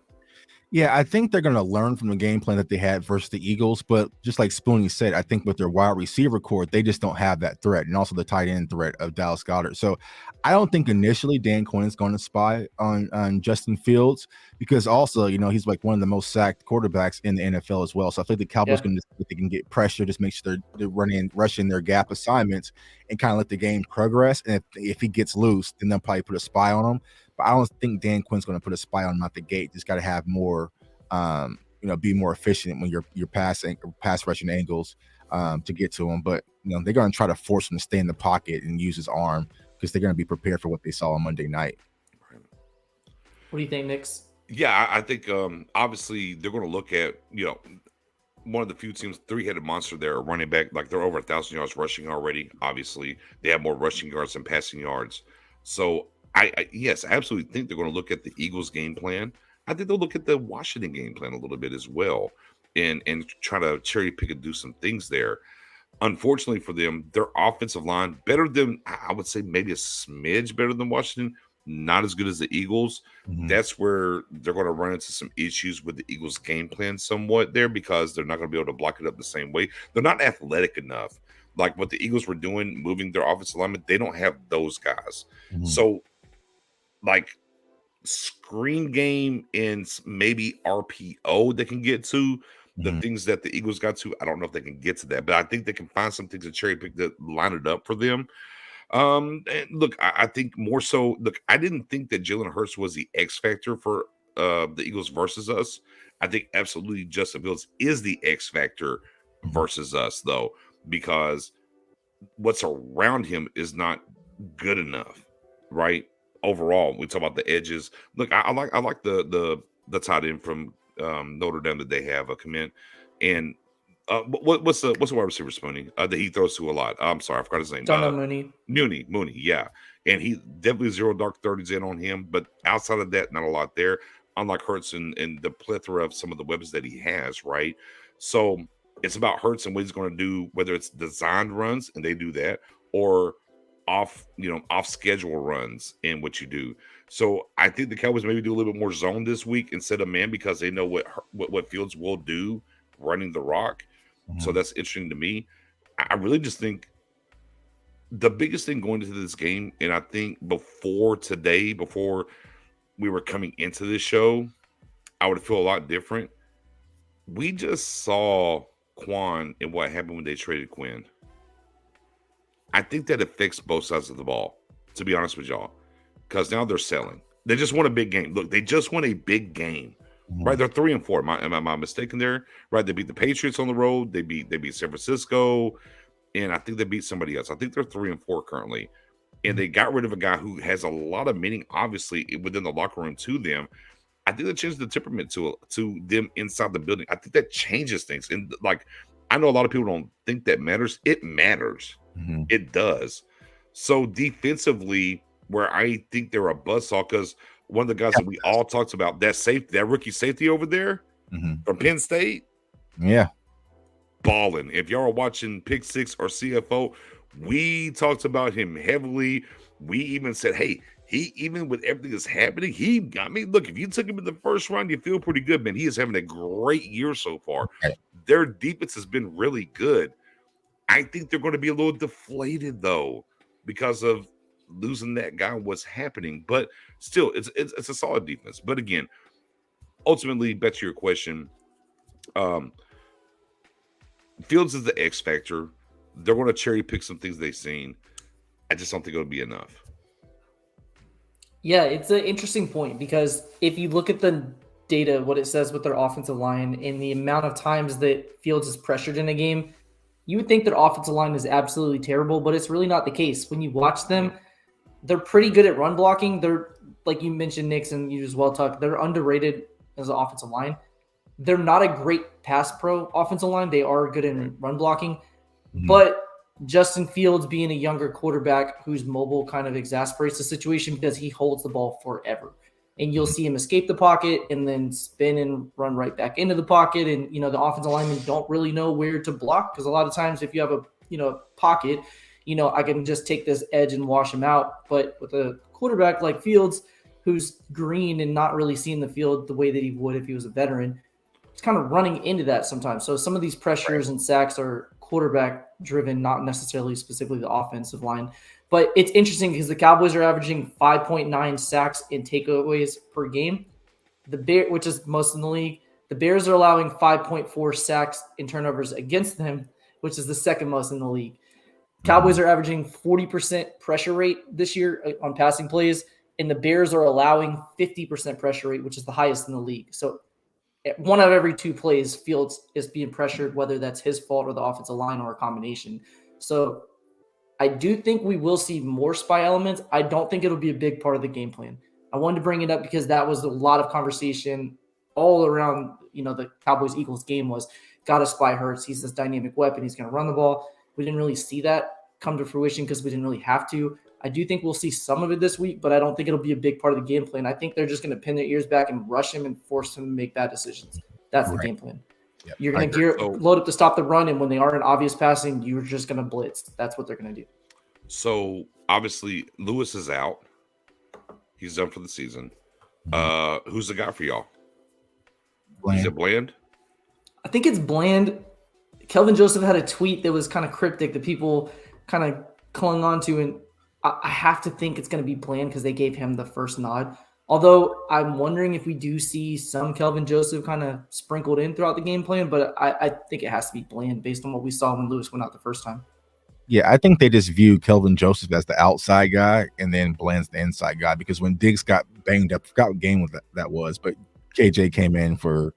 Yeah, I think they're going to learn from the game plan that they had versus the Eagles. But just like Spoonie said, I think with their wide receiver core, they just don't have that threat, and also the tight end threat of Dallas Goedert. So I don't think initially Dan Quinn is going to spy on Justin Fields because also, he's like one of the most sacked quarterbacks in the NFL as well. So I think the Cowboys they can get pressure, just make sure they're rushing their gap assignments and kind of let the game progress. And if he gets loose, then they'll probably put a spy on him. But I don't think Dan Quinn's going to put a spy on him out the gate. Just got to have more, be more efficient when you're pass rushing angles to get to him. But they're going to try to force him to stay in the pocket and use his arm because they're going to be prepared for what they saw on Monday night. What do you think, Knicks? Yeah, I think obviously they're going to look at one of the few teams, 3-headed monster there, running back, like they're over 1,000 yards rushing already. Obviously, they have more rushing yards than passing yards. So I absolutely think they're going to look at the Eagles game plan. I think they'll look at the Washington game plan a little bit as well and try to cherry pick and do some things there. Unfortunately for them, their offensive line better than, I would say, maybe a smidge better than Washington, not as good as the Eagles. Mm-hmm. That's where they're going to run into some issues with the Eagles game plan somewhat there because they're not going to be able to block it up the same way. They're not athletic enough. Like what the Eagles were doing, moving their offensive alignment, they don't have those guys. Mm-hmm. So, like, screen game and maybe RPO they can get to the things that the Eagles got to. I don't know if they can get to that, but I think they can find some things to cherry pick that line it up for them. And look, I think more so. Look, I didn't think that Jalen Hurts was the X factor for the Eagles versus us. I think absolutely Justin Fields is the X factor versus us, though, because what's around him is not good enough, right? Overall, we talk about the edges. Look, I like the tight end from Notre Dame that they have a commit, and what's the wide receiver, Spoonie, that he throws to a lot? I'm sorry, I forgot his name. Darnell Mooney. Mooney, yeah, and he definitely zero dark 30s in on him, but outside of that, not a lot there. Unlike Hurts and the plethora of some of the weapons that he has, right? So it's about Hurts and what he's going to do, whether it's designed runs and they do that, or off schedule runs and what you do. So I think the Cowboys maybe do a little bit more zone this week instead of man because they know what Fields will do running the rock. So that's interesting to me. I really just think the biggest thing going into this game, and I think before we were coming into this show, I would feel a lot different. We just saw Quan and what happened when they traded Quinn. I think that affects both sides of the ball, to be honest with y'all, because now they're selling. They just won a big game. Look, they just won a big game, right? They're 3-4. Am I mistaken there? Right? They beat the Patriots on the road. They beat San Francisco, and I think they beat somebody else. I think they're 3-4 currently. And they got rid of a guy who has a lot of meaning, obviously, within the locker room to them. I think that changes the temperament to them inside the building. I think that changes things. And like, I know a lot of people don't think that matters. It matters. It does. So defensively, where I think they're a buzzsaw, because one of the guys that we all talked about, that rookie safety over there from Penn State, balling. If y'all are watching Pick Six or CFO, we talked about him heavily. We even said, hey, he, even with everything that's happening, look, if you took him in the first round, you feel pretty good, man. He is having a great year so far. Their defense has been really good. I think they're going to be a little deflated, though, because of losing that guy, what's happening. But still, it's a solid defense. But again, ultimately, back to your question, Fields is the X factor. They're going to cherry pick some things they've seen. I just don't think it'll be enough. Yeah, it's an interesting point because if you look at the data, what it says with their offensive line and the amount of times that Fields is pressured in a game, you would think their offensive line is absolutely terrible, but it's really not the case. When you watch them, they're pretty good at run blocking. They're, like you mentioned, Nix, and you as well, Tuck, they're underrated as an offensive line. They're not a great pass pro offensive line. They are good in run blocking. But Justin Fields being a younger quarterback who's mobile kind of exasperates the situation because he holds the ball forever. And you'll see him escape the pocket and then spin and run right back into the pocket. And, the offensive linemen don't really know where to block because a lot of times if you have a, pocket, I can just take this edge and wash him out. But with a quarterback like Fields, who's green and not really seeing the field the way that he would if he was a veteran, it's kind of running into that sometimes. So some of these pressures and sacks are quarterback driven, not necessarily specifically the offensive line. But it's interesting because the Cowboys are averaging 5.9 sacks and takeaways per game. Which is most in the league. The Bears are allowing 5.4 sacks and turnovers against them, which is the second most in the league. Cowboys are averaging 40% pressure rate this year on passing plays, and the Bears are allowing 50% pressure rate, which is the highest in the league. So one out of every two plays, Fields is being pressured, whether that's his fault or the offensive line or a combination. So I do think we will see more spy elements. I don't think it'll be a big part of the game plan. I wanted to bring it up because that was a lot of conversation all around, the Cowboys-Eagles game was got to spy Hurts. He's this dynamic weapon. He's going to run the ball. We didn't really see that come to fruition because we didn't really have to. I do think we'll see some of it this week, but I don't think it'll be a big part of the game plan. I think they're just going to pin their ears back and rush him and force him to make bad decisions. That's the game plan. Yep. You're going to load up to stop the run, and when they aren't obvious passing, you're just going to blitz. That's what they're going to do. So, obviously, Lewis is out. He's done for the season. Who's the guy for y'all? Bland. Is it Bland? I think it's Bland. Kelvin Joseph had a tweet that was kind of cryptic that people kind of clung on to, and I have to think it's going to be Bland because they gave him the first nod. Although I'm wondering if we do see some Kelvin Joseph kind of sprinkled in throughout the game plan, but I think it has to be Bland based on what we saw when Lewis went out the first time. Yeah, I think they just view Kelvin Joseph as the outside guy, and then Bland's the inside guy. Because when Diggs got banged up, I forgot what game that was, but KJ came in for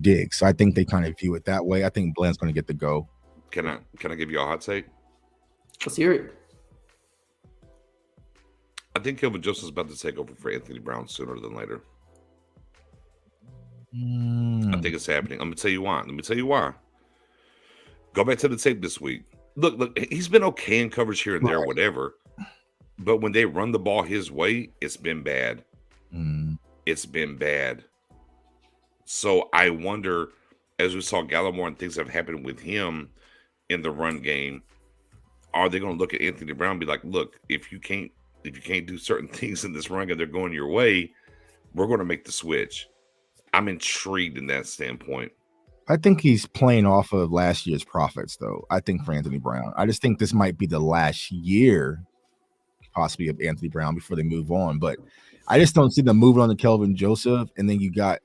Diggs. So I think they kind of view it that way. I think Bland's going to get the go. Can I give you a hot take? Let's hear it. I think Kelvin Joseph's about to take over for Anthony Brown sooner than later. I think it's happening. I'm gonna tell you why. Let me tell you why. Go back to the tape this week. Look, he's been okay in coverage here and there, whatever. But when they run the ball his way, it's been bad. It's been bad. So I wonder, as we saw Gallimore and things have happened with him in the run game, are they going to look at Anthony Brown and be like, look, if you can't do certain things in this run game, they're going your way, we're going to make the switch. I'm intrigued in that standpoint. I think he's playing off of last year's profits, though. I think for Anthony Brown, I just think this might be the last year, possibly, of Anthony Brown before they move on. But I just don't see them moving on to Kelvin Joseph, and then you got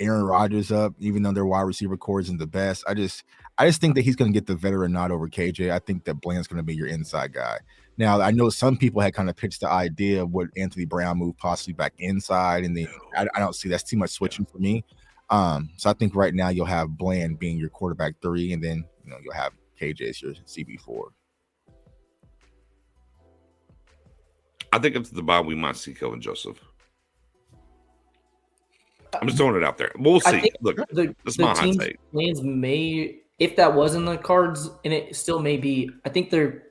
Aaron Rodgers up, even though their wide receiver core isn't the best. I just think that he's going to get the veteran nod over KJ. I think that Bland's going to be your inside guy. Now, I know some people had kind of pitched the idea of what Anthony Brown move possibly back inside, and then I don't see that's too much switching for me. So I think right now you'll have Bland being your quarterback 3, and then you'll have KJ as your CB4. I think after the bye we might see Kelvin Joseph. I'm just throwing it out there. We'll see. Look, that's my hot take. Plans may, if that was in the cards, and it still may be, I think their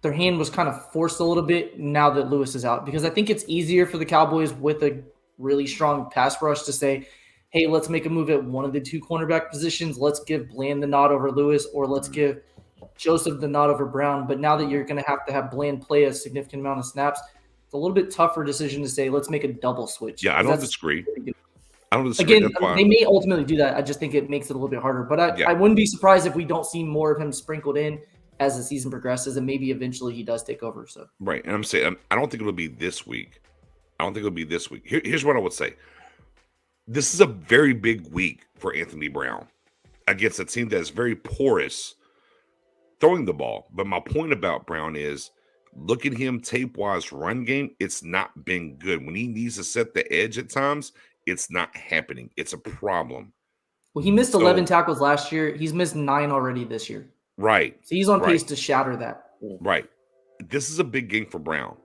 hand was kind of forced a little bit now that Lewis is out, because I think it's easier for the Cowboys with a really strong pass rush to say, hey, let's make a move at one of the 2 cornerback positions. Let's give Bland the nod over Lewis, or let's give Joseph the nod over Brown. But now that you're going to have Bland play a significant amount of snaps, it's a little bit tougher decision to say, let's make a double switch. Yeah, I don't disagree. Again, they may ultimately do that. I just think it makes it a little bit harder. But I wouldn't be surprised if we don't see more of him sprinkled in as the season progresses, and maybe eventually he does take over. So right, and I'm saying I don't think it'll be this week. Here's what I would say. This is a very big week for Anthony Brown against a team that's very porous throwing the ball. But my point about Brown is, look at him tape-wise run game. It's not been good. When he needs to set the edge at times, it's not happening. It's a problem. Well, he missed 11 tackles last year. He's missed 9 already this year. Right. So he's on pace to shatter that. Right. This is a big game for Brown.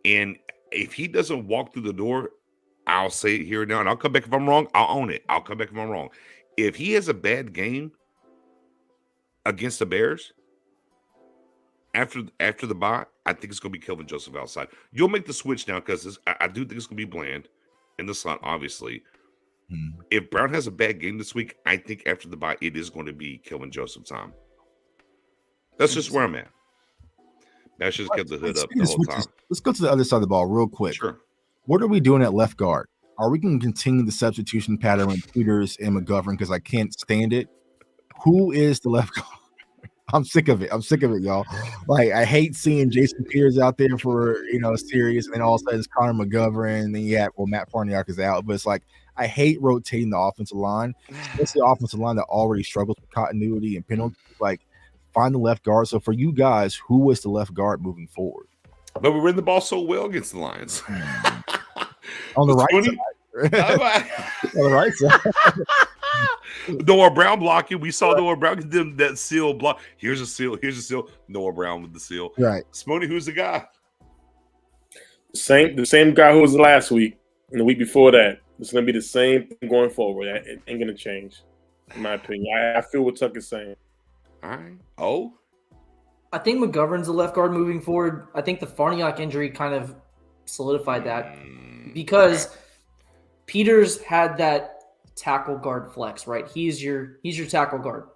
And if he doesn't walk through the door, I'll say it here and now, and I'll come back if I'm wrong. I'll own it. I'll come back if I'm wrong. If he has a bad game against the Bears after the bye, I think it's going to be Kelvin Joseph outside. You'll make the switch now because I do think it's going to be Bland in the slot, obviously. If Brown has a bad game this week, I think after the bye, it is going to be Kelvin Joseph time. That's just where I'm at. That's just kept the hood up the whole time. Let's go to the other side of the ball real quick. Sure. What are we doing at left guard? Are we going to continue the substitution pattern with Peters and McGovern? Because I can't stand it. Who is the left guard? I'm sick of it. Y'all. Like, I hate seeing Jason Peters out there for a series, and then all of a sudden it's Connor McGovern, and then Matt Farniok is out. But it's like, I hate rotating the offensive line. It's the offensive line that already struggles with continuity and penalties. Like, find the left guard. So for you guys, who was the left guard moving forward? But we ran the ball so well against the Lions. On the right side. On the right side. Noah Brown blocking. We saw Noah Brown give them that seal block. Here's a seal. Noah Brown with the seal. Right. Smony, who's the guy? The same guy who was last week and the week before that. It's going to be the same thing going forward. It ain't going to change, in my opinion. I feel what Tuck is saying. All right. Oh. I think McGovern's the left guard moving forward. I think the Farniok injury kind of solidified that because Peters had that tackle guard flex, right? He's your tackle guard.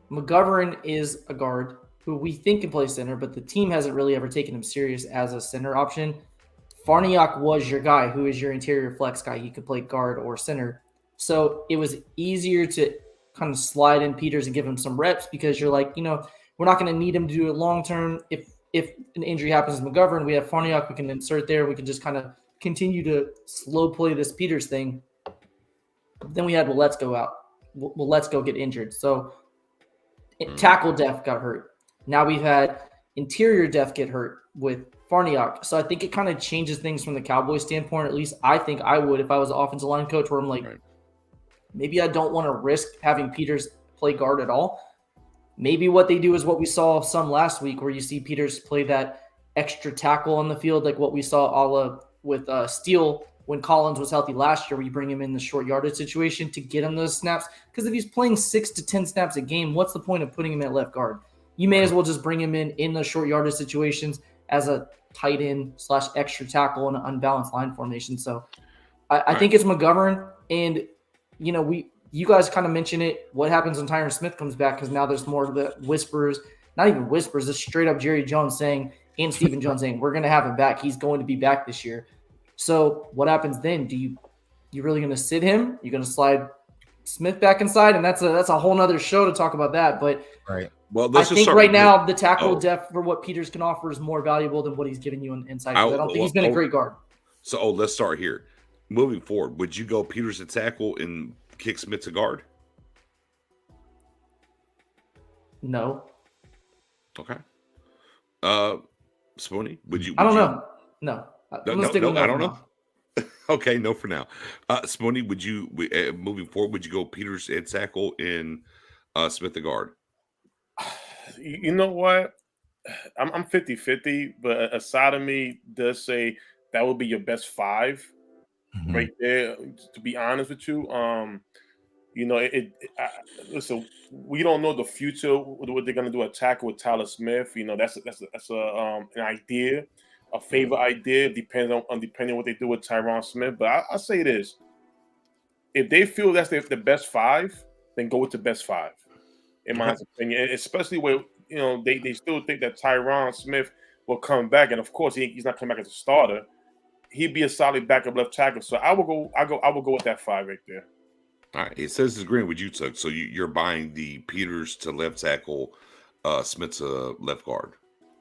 McGovern is a guard who we think can play center, but the team hasn't really ever taken him serious as a center option. Farniok was your guy who is your interior flex guy. He could play guard or center. So it was easier to kind of slide in Peters and give him some reps because you're like, we're not going to need him to do it long term. If an injury happens to McGovern, we have Farniok we can insert there. We can just kind of continue to slow play this Peters thing. Then we had Let's Go out. Let's Go get injured. So tackle depth got hurt. Now we've had interior depth get hurt with Farniok. So I think it kind of changes things from the Cowboys standpoint. At least I think I would if I was an offensive line coach, where I'm like, maybe I don't want to risk having Peters play guard at all. Maybe what they do is what we saw some last week, where you see Peters play that extra tackle on the field, like what we saw with Steele when Collins was healthy last year, where you bring him in the short yardage situation to get him those snaps. Because if he's playing 6 to 10 snaps a game, what's the point of putting him at left guard? You may as well just bring him in those short yardage situations as a tight end / extra tackle in an unbalanced line formation. So I think it's McGovern, and you guys kind of mention it. What happens when Tyron Smith comes back? Because now there's more of the whispers, not even whispers, just straight up Jerry Jones saying and Stephen Jones saying we're going to have him back. He's going to be back this year. So what happens then? You really going to sit him? You're going to slide Smith back inside, and that's a whole nother show to talk about that. But well, I think right now the tackle depth for what Peters can offer is more valuable than what he's giving you inside. I don't think he's been a great guard. So let's start here. Moving forward, would you go Peters at tackle and kick Smith to guard? No. Okay. Spoony, would you? I don't know. No. I don't know. Okay, no for now. Spoony, would you moving forward? Would you go Peters at tackle and Smith at guard? You know what? I'm 50-50, but a side of me does say that would be your best 5 right there. To be honest with you, listen, we don't know the future. What they're gonna do at tackle with Tyler Smith. That's an idea, a favorite idea, depending on what they do with Tyron Smith. But I say this: if they feel that's the best 5, then go with the best 5. In my opinion, especially where they still think that Tyron Smith will come back, and of course he's not coming back as a starter. He'd be a solid backup left tackle. So I will go with that 5 right there. All right. It says it's agreeing with you, Tuck. So you're buying the Peters to left tackle, Smith to left guard.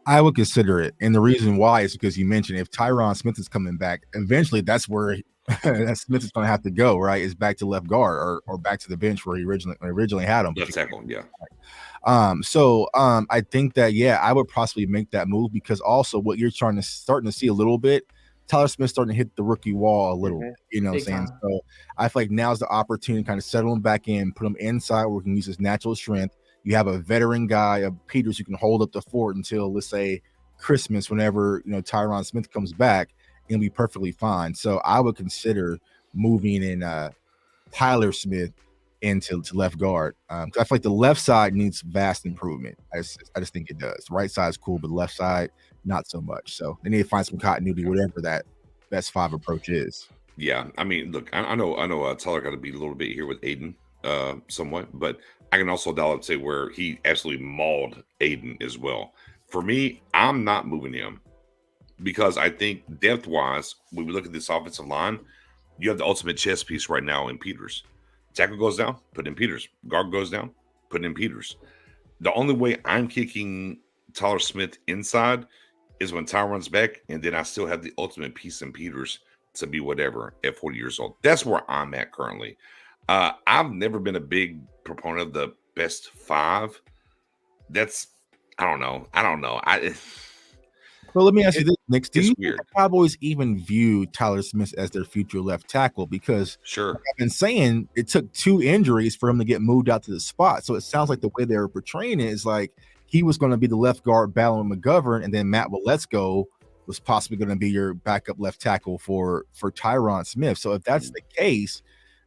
I would consider it, and the reason why is because you mentioned if Tyron Smith is coming back, eventually that's where that Smith is going to have to go. Right, is back to left guard or back to the bench where he originally had him. Left tackle, yeah. I think that I would possibly make that move because also what you're starting to see a little bit. Tyler Smith's starting to hit the rookie wall a little bit, you know what I'm saying? So I feel like now's the opportunity to kind of settle him back in, put him inside where he can use his natural strength. You have a veteran guy, a Peters, who can hold up the fort until, let's say, Christmas, whenever Tyron Smith comes back, and be perfectly fine. So I would consider moving in Tyler Smith into left guard. I feel like the left side needs vast improvement. I just think it does. The right side is cool, but the left side, not so much. So they need to find some continuity, whatever that best 5 approach is. Yeah, I mean, look, I know Tyler got to be a little bit here with Aiden, somewhat, but I can also dial up say where he absolutely mauled Aiden as well. For me, I'm not moving him because I think depth-wise, when we look at this offensive line, you have the ultimate chess piece right now in Peters. Tackle goes down, put in Peters. Guard goes down, put in Peters. The only way I'm kicking Tyler Smith inside is when Tyron's back, and then I still have the ultimate piece in Peters to be whatever at 40 years old. That's where I'm at currently. I've never been a big proponent of the best 5. I don't know. Well, let me ask you this, Nick. Do you think the Cowboys even view Tyler Smith as their future left tackle? Because sure, like I've been saying it took 2 injuries for him to get moved out to the spot. So it sounds like the way they were portraying it is like he was going to be the left guard battling McGovern, and then Matt Waletzko was possibly going to be your backup left tackle for Tyron Smith. So if that's the case,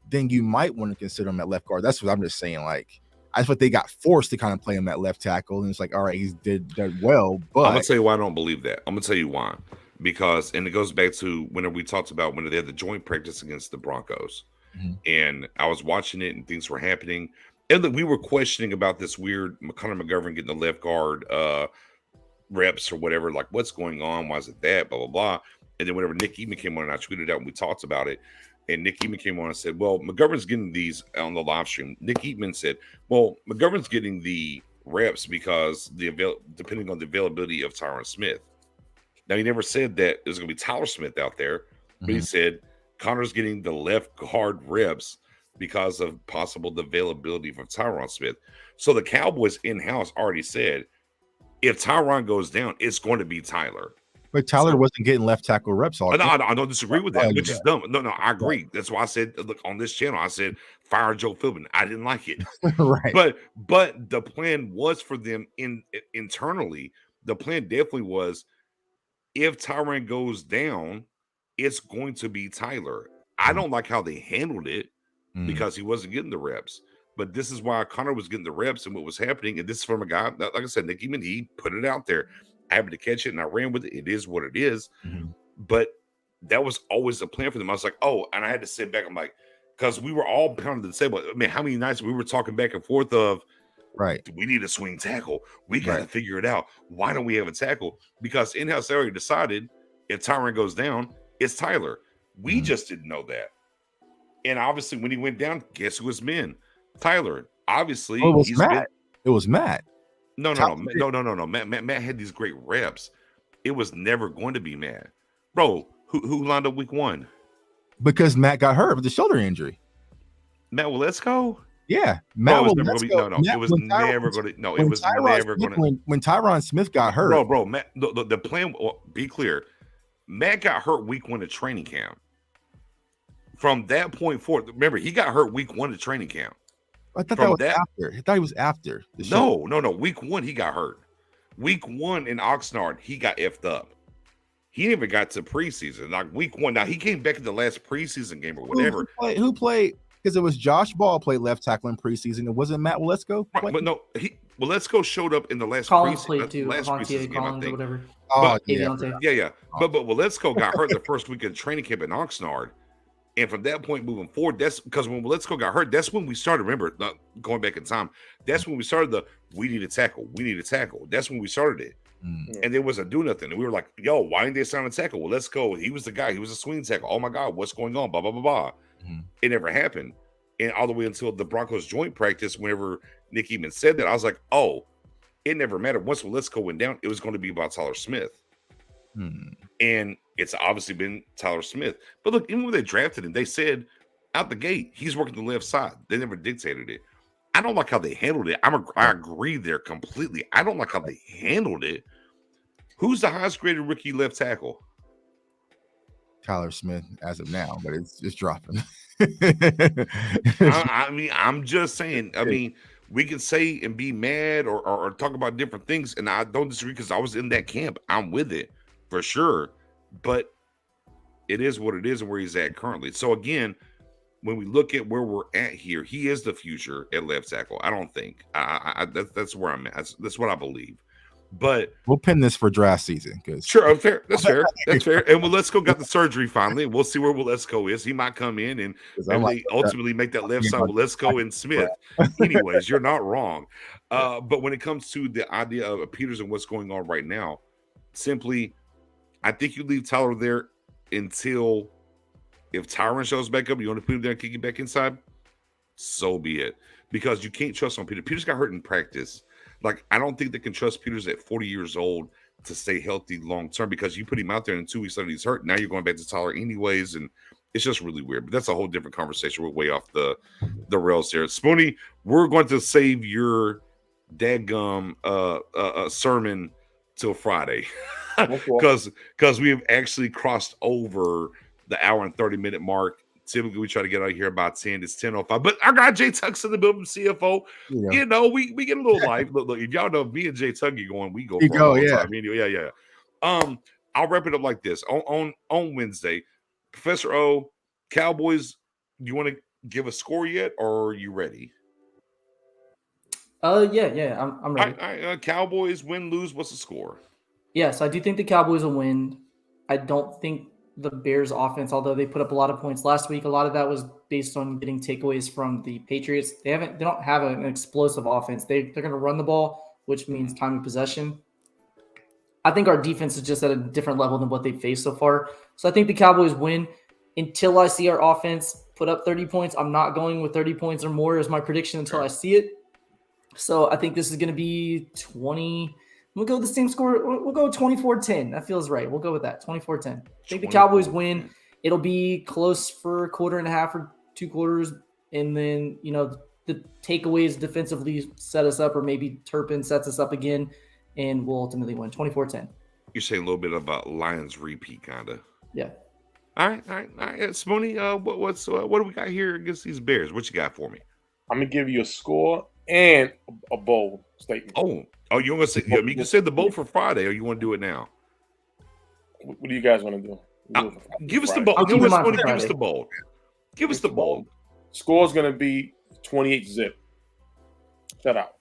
then you might want to consider him at left guard. That's what I'm just saying. Like, I thought they got forced to kind of play him at left tackle, and it's like, all right, he did well. But I'm gonna tell you why I don't believe that. I'm gonna tell you why. Because, and it goes back to whenever we talked about when they had the joint practice against the Broncos, and I was watching it and things were happening, and we were questioning about this weird Conor McGovern getting the left guard reps or whatever. Like, what's going on? Why is it that? Blah blah blah. And then whenever Nick Eatman came on and I tweeted out and we talked about it. And Nick Eatman came on and said, well, McGovern's getting these on the live stream. Nick Eatman said, well, McGovern's getting the reps because depending on the availability of Tyron Smith. Now, he never said that it was going to be Tyler Smith out there, but he said Connor's getting the left guard reps because of possible availability from Tyron Smith. So the Cowboys in-house already said, If Tyron goes down, it's going to be Tyler. But Tyler wasn't getting left tackle reps all. No, I don't disagree with that, which is dumb. No, I agree. That's why I said, look, on this channel, I said fire Joe Philbin. I didn't like it, right? But the plan was for them internally. The plan definitely was, if Tyron goes down, it's going to be Tyler. I don't like how they handled it because he wasn't getting the reps. But this is why Connor was getting the reps and what was happening. And this is from a guy, like I said, Nick Eman, he put it out there. I happened to catch it and I ran with it. It is what it is. But that was always a plan for them. I was like, oh, and I had to sit back. I'm like, because we were all pounding the table. I mean, how many nights we were talking back and forth of, right, we need a swing tackle. We got to figure it out. Why don't we have a tackle? Because in-house already decided if Tyron goes down, it's Tyler. We just didn't know that. And obviously, when he went down, guess who was men? Tyler. Obviously, it was Matt. It was Matt. No. Matt had these great reps. It was never going to be Matt. Bro, who lined up week 1? Because Matt got hurt with the shoulder injury. Matt Waletzko? Yeah. Matt It was never going to. When Tyron Smith got hurt. Bro, Matt, the plan, be clear. Matt got hurt week 1 of training camp. From that point forward, remember, he got hurt week 1 of training camp. I thought that was after. I thought he was after. No. Week 1, he got hurt. Week 1 in Oxnard, he got effed up. He never got to preseason. Like week 1. Now, he came back in the last preseason game or whatever. Who played? Because it was Josh Ball played left tackle in preseason. It wasn't Matt Waletzko. Right, but no, Waletzko showed up in the last Collins preseason. played too. Last preseason game, I think. Or whatever. But Waletzko got hurt the first week of training camp in Oxnard. And from that point moving forward, that's because when Waletzko got hurt, that's when we started. Remember, going back in time, that's when we started we need a tackle. We need a tackle. That's when we started it. And there wasn't do nothing. And we were like, yo, why didn't they sign a tackle? Well, let's go. He was the guy. He was a swing tackle. Oh my God, what's going on? Blah, blah, blah, blah. It never happened. And all the way until the Broncos joint practice, whenever Nick even said that, I was like, oh, it never mattered. Once Waletzko went down, it was going to be about Tyler Smith. And it's obviously been Tyler Smith. But look, even when they drafted him, they said out the gate, he's working the left side. They never dictated it. I don't like how they handled it. I agree there completely. I don't like how they handled it. Who's the highest graded rookie left tackle? Tyler Smith as of now, but it's dropping. I mean, I'm just saying. I mean, we can say and be mad or talk about different things, and I don't disagree because I was in that camp. I'm with it for sure, but it is what it is and where he's at currently. So again, when we look at where we're at here, he is the future at left tackle. I don't think that's where I'm at. That's what I believe. But we'll pin this for draft season. Sure, fair. That's fair. That's fair. And Waletzko got the surgery finally. We'll see where Waletzko is. He might come in and ultimately make that left side Waletzko and Smith. Anyways, you're not wrong. But when it comes to the idea of Peters and what's going on right now, simply, I think you leave Tyler there until if Tyron shows back up, you want to put him there and kick him back inside, so be it. Because you can't trust on Peter. Peters got hurt in practice. Like, I don't think they can trust Peters at 40 years old to stay healthy long term because you put him out there and 2 weeks later he's hurt. Now you're going back to Tyler anyways, and it's just really weird. But that's a whole different conversation. We're way off the rails here. Spoonie, we're going to save your dadgum sermon till Friday because we have actually crossed over the hour and 30-minute mark. Typically, we try to get out of here about 10. It's 10:05. But I got Jay Tux in the building, CFO. Yeah. You know, we get a little life. Look, if y'all know me and Jay Tug get going, we go for a long time. Anyway, yeah. I'll wrap it up like this. On Wednesday, Professor O, Cowboys, do you want to give a score yet, or are you ready? Yeah, I'm ready. All right, Cowboys win, lose. What's the score? Yes, I do think the Cowboys will win. I don't think the Bears offense, although they put up a lot of points last week, a lot of that was based on getting takeaways from the Patriots. They don't have an explosive offense. They're going to run the ball, which means time of possession. I think our defense is just at a different level than what they've faced so far. So I think the Cowboys win until I see our offense put up 30 points. I'm not going with 30 points or more as my prediction until I see it. So I think this is going to be 20. We'll go with the same score. We'll go 24-10. That feels right. We'll go with that. 24-10. I think the Cowboys win. It'll be close for a quarter and a half or 2 quarters. And then, the takeaways defensively set us up, or maybe Turpin sets us up again. and we'll ultimately win 24-10. You're saying a little bit about Lions repeat, kind of. Yeah. All right. Spoony, what do we got here against these Bears? What you got for me? I'm gonna give you a score and a bold statement. Oh, you want to say? You can say the bold for Friday, or you want to do it now? What do you guys want to do? Give us the bold. I'll keep it mine for Give us Friday. the bold. Give us the bold. Score's gonna be 28-zip. Shut out.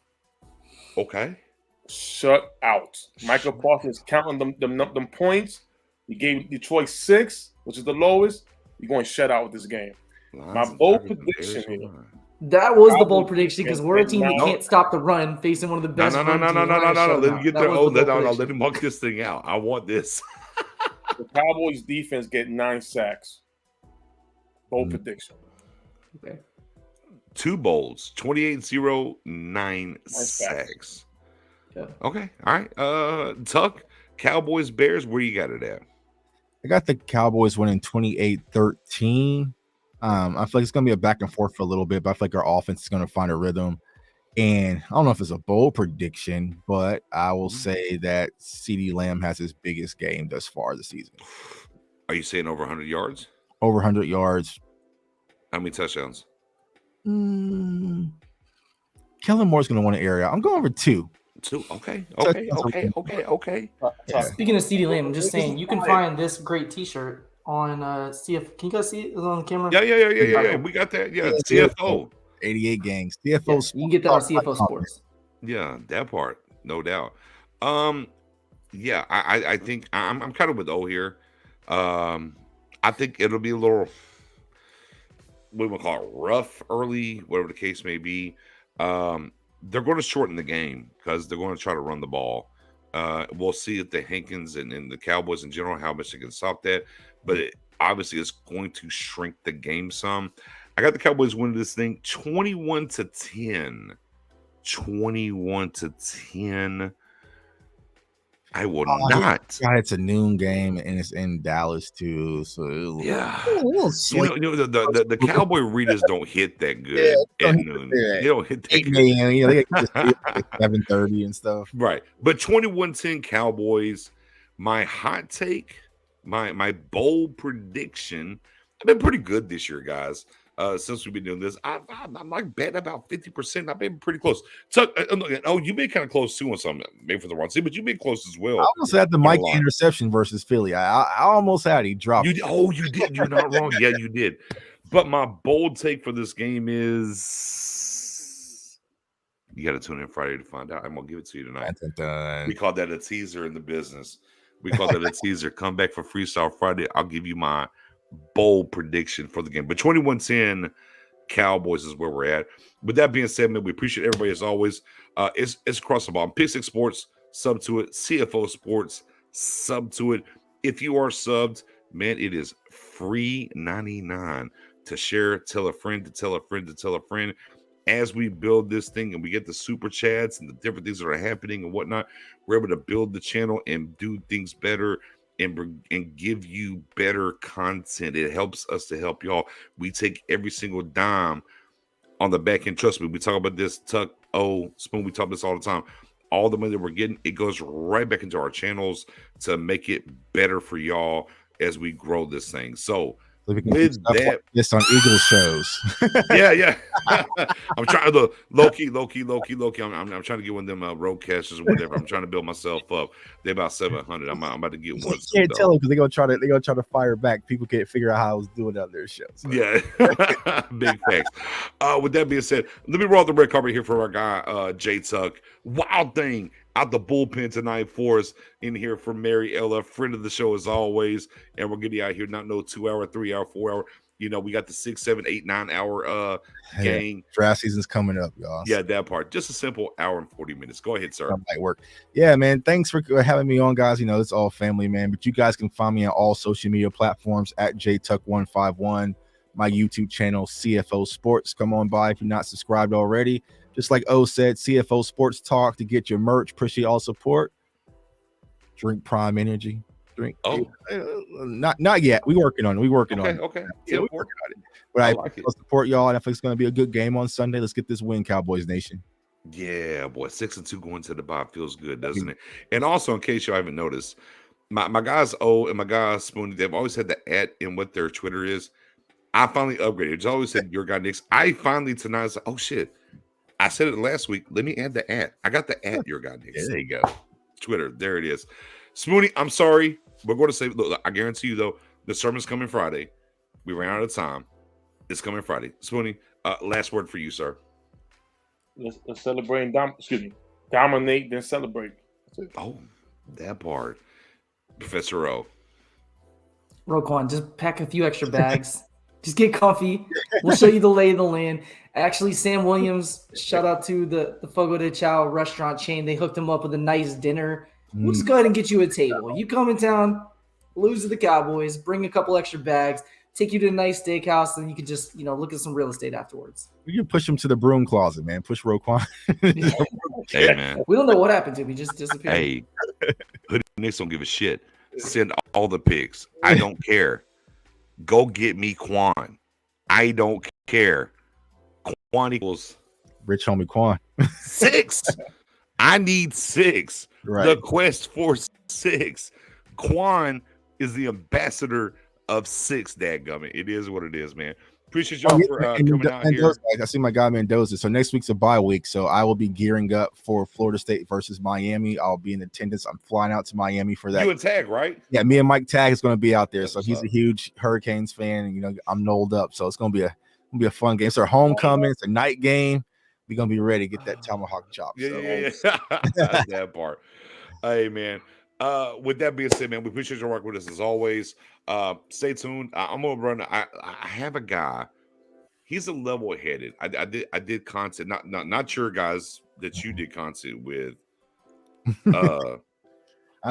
Okay. Shut out. Michael Parsons counting them points. He gave Detroit 6, which is the lowest. You're going to shut out with this game. My bold prediction here. That was the bold prediction because we're a team that can't stop the run, facing one of the best. No. Let him get their own. Let him mark this thing out. I want this. The Cowboys defense get 9 sacks. Bold prediction. Okay. 2 bolds. 28-0, 9 sacks. Yeah. Okay. All right. Tuck, Cowboys, Bears, where you got it at? I got the Cowboys winning 28-13. I feel like it's going to be a back and forth for a little bit, but I feel like our offense is going to find a rhythm. And I don't know if it's a bold prediction, but I will say that CeeDee Lamb has his biggest game thus far this season. Are you saying over 100 yards? Over 100 yards. How many touchdowns? Kellen Moore's going to want an area. I'm going over 2. 2. Okay. Okay. Speaking of CeeDee Lamb, I'm just saying you can find this great T-shirt on CF. Can you guys see it? Is it on the camera? Yeah. We got that. Yeah, CFO. 88 gangs. CFO. You can get that on CFO Sports. Yeah, that part, no doubt. Yeah, I think I'm kind of with O here. I think it'll be a little, what do we call it, rough early, whatever the case may be. They're going to shorten the game because they're going to try to run the ball. We'll see if the Hankins and the Cowboys in general, how much they can stop that. But it obviously is going to shrink the game some. I got the Cowboys winning this thing 21-10. 21-10. I will not. God, it's a noon game and it's in Dallas too. So yeah, the Cowboy readers don't hit that good at noon. They don't hit that 8 a.m. They get 7:30 and stuff. Right, but 21-10 Cowboys. My hot take, my bold prediction. I've been pretty good this year, guys. Since we've been doing this, I'm like betting about 50%. I've been pretty close. So, you've been kind of close too on something, maybe for the wrong team, but you've been close as well. I almost had the Mike interception versus Philly. I almost had he dropped. You did. You're not wrong. Yeah, you did. But my bold take for this game is you got to tune in Friday to find out. I'm gonna give it to you tonight. We call that a teaser in the business. We call that a teaser. Come back for Freestyle Friday. I'll give you my bold prediction for the game, but 21-10 Cowboys is where we're at. With that being said, man, we appreciate everybody as always. It's across the ball. Pick 6 Sports, sub to it. CFO Sports, sub to it. If you are subbed, man, it is free 99 to share. Tell a friend to tell a friend to tell a friend. As we build this thing and we get the super chats and the different things that are happening and whatnot, we're able to build the channel and do things better and give you better content. It helps us to help y'all. We take every single dime on the back end. Trust me, we talk about this, Tuck, Spoon, we talk about this all the time. All the money that we're getting, it goes right back into our channels to make it better for y'all as we grow this thing. So with that, this on Eagles shows. yeah. I'm trying to low key. I'm trying to get one of them roadcasters or whatever. I'm trying to build myself up. They're about 700. I'm about to get one. You can't tell them because they're gonna try to fire back. People can't figure out how I was doing on their shows. So. Yeah, big facts. With that being said, let me roll the red carpet here for our guy J Tuck. Wild thing out the bullpen tonight for us in here for Mary Ella, friend of the show as always. And we're getting out here, not no 2 hour, 3 hour, 4 hour. We got the 6, 7, 8, 9 hour gang. Draft season's coming up, y'all. Yeah, that part. Just a simple hour and 40 minutes. Go ahead, sir. That might work. Yeah, man. Thanks for having me on, guys. It's all family, man. But you guys can find me on all social media platforms at JTuck151. My YouTube channel, CFO Sports. Come on by if you're not subscribed already. Just like O said, CFO Sports Talk to get your merch. Appreciate all support. Drink Prime Energy. Drink. Not yet. We working on it. Okay. Yeah, we're working on it. But I like support y'all. And I think it's going to be a good game on Sunday. Let's get this win, Cowboys Nation. Yeah, boy, 6-2 going to the bye feels good, doesn't it? And also, in case you haven't noticed, my guys O and my guys Spoony, they've always had the @ in what their Twitter is. I finally upgraded. It's always said your guy Nick's. I finally tonight was like, oh shit. I said it last week. Let me add the @ I got the @ your guy Nick's. There you go. Twitter. There it is. Spoony, I'm sorry. We're going to say, look, I guarantee you though, the sermon's coming Friday. We ran out of time. It's coming Friday. Spoony, last word for you, sir. Let's celebrate and dominate, then celebrate. Oh, that part. Professor O. Roquan, just pack a few extra bags. Just get comfy. We'll show you the lay of the land. Actually, Sam Williams, shout out to the Fogo de Chao restaurant chain. They hooked him up with a nice dinner. We'll just go ahead and get you a table. You come in town, lose to the Cowboys, bring a couple extra bags, take you to a nice steakhouse, and you can just, look at some real estate afterwards. We can push him to the broom closet, man. Push Roquan. Hey, man. We don't know what happened to him. He just disappeared. Hey, Hoodie Knicks don't give a shit. Send all the pics. I don't care. Go get me Quan. I don't care. Quan equals Rich homie Quan. 6. I need 6. Right. The quest for 6. Quan is the ambassador of 6, dadgummit. It is what it is, man. Appreciate y'all for coming out here. I see my guy Mendoza. So next week's a bye week. So I will be gearing up for Florida State versus Miami. I'll be in attendance. I'm flying out to Miami for that. You and Tag, right? Yeah, me and Mike Tag is going to be out there. That's so he's a huge Hurricanes fan. And, I'm knolled up. So it's going to be a fun game. It's our homecoming. It's a night game. We're going to be ready to get that tomahawk chop. Yeah. That part. Hey, man. With that being said, man, we appreciate your work with us as always. Stay tuned. I'm gonna run. I have a guy. He's a level-headed. I did content. Not sure guys that you did content with.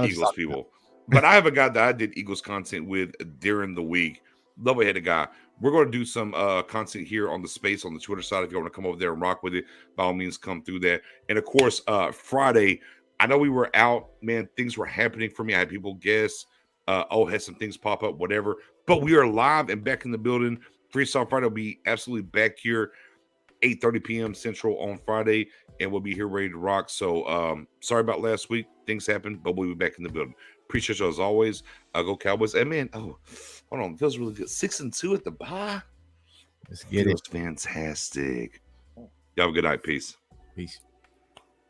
Eagles people, but I have a guy that I did Eagles content with during the week. Level-headed guy. We're going to do some content here on the space on the Twitter side. If you want to come over there and rock with it, by all means, come through that. And of course, Friday. I know we were out, man. Things were happening for me. I had people guess. Had some things pop up, whatever. But we are live and back in the building. Freestyle Friday will be absolutely back here, 8:30 p.m. Central on Friday, and we'll be here ready to rock. So sorry about last week. Things happened, but we'll be back in the building. Appreciate you as always. Go Cowboys. And man, hold on. Feels really good. 6-2 at the bye. Let's get it. Fantastic. Y'all have a good night. Peace. Peace.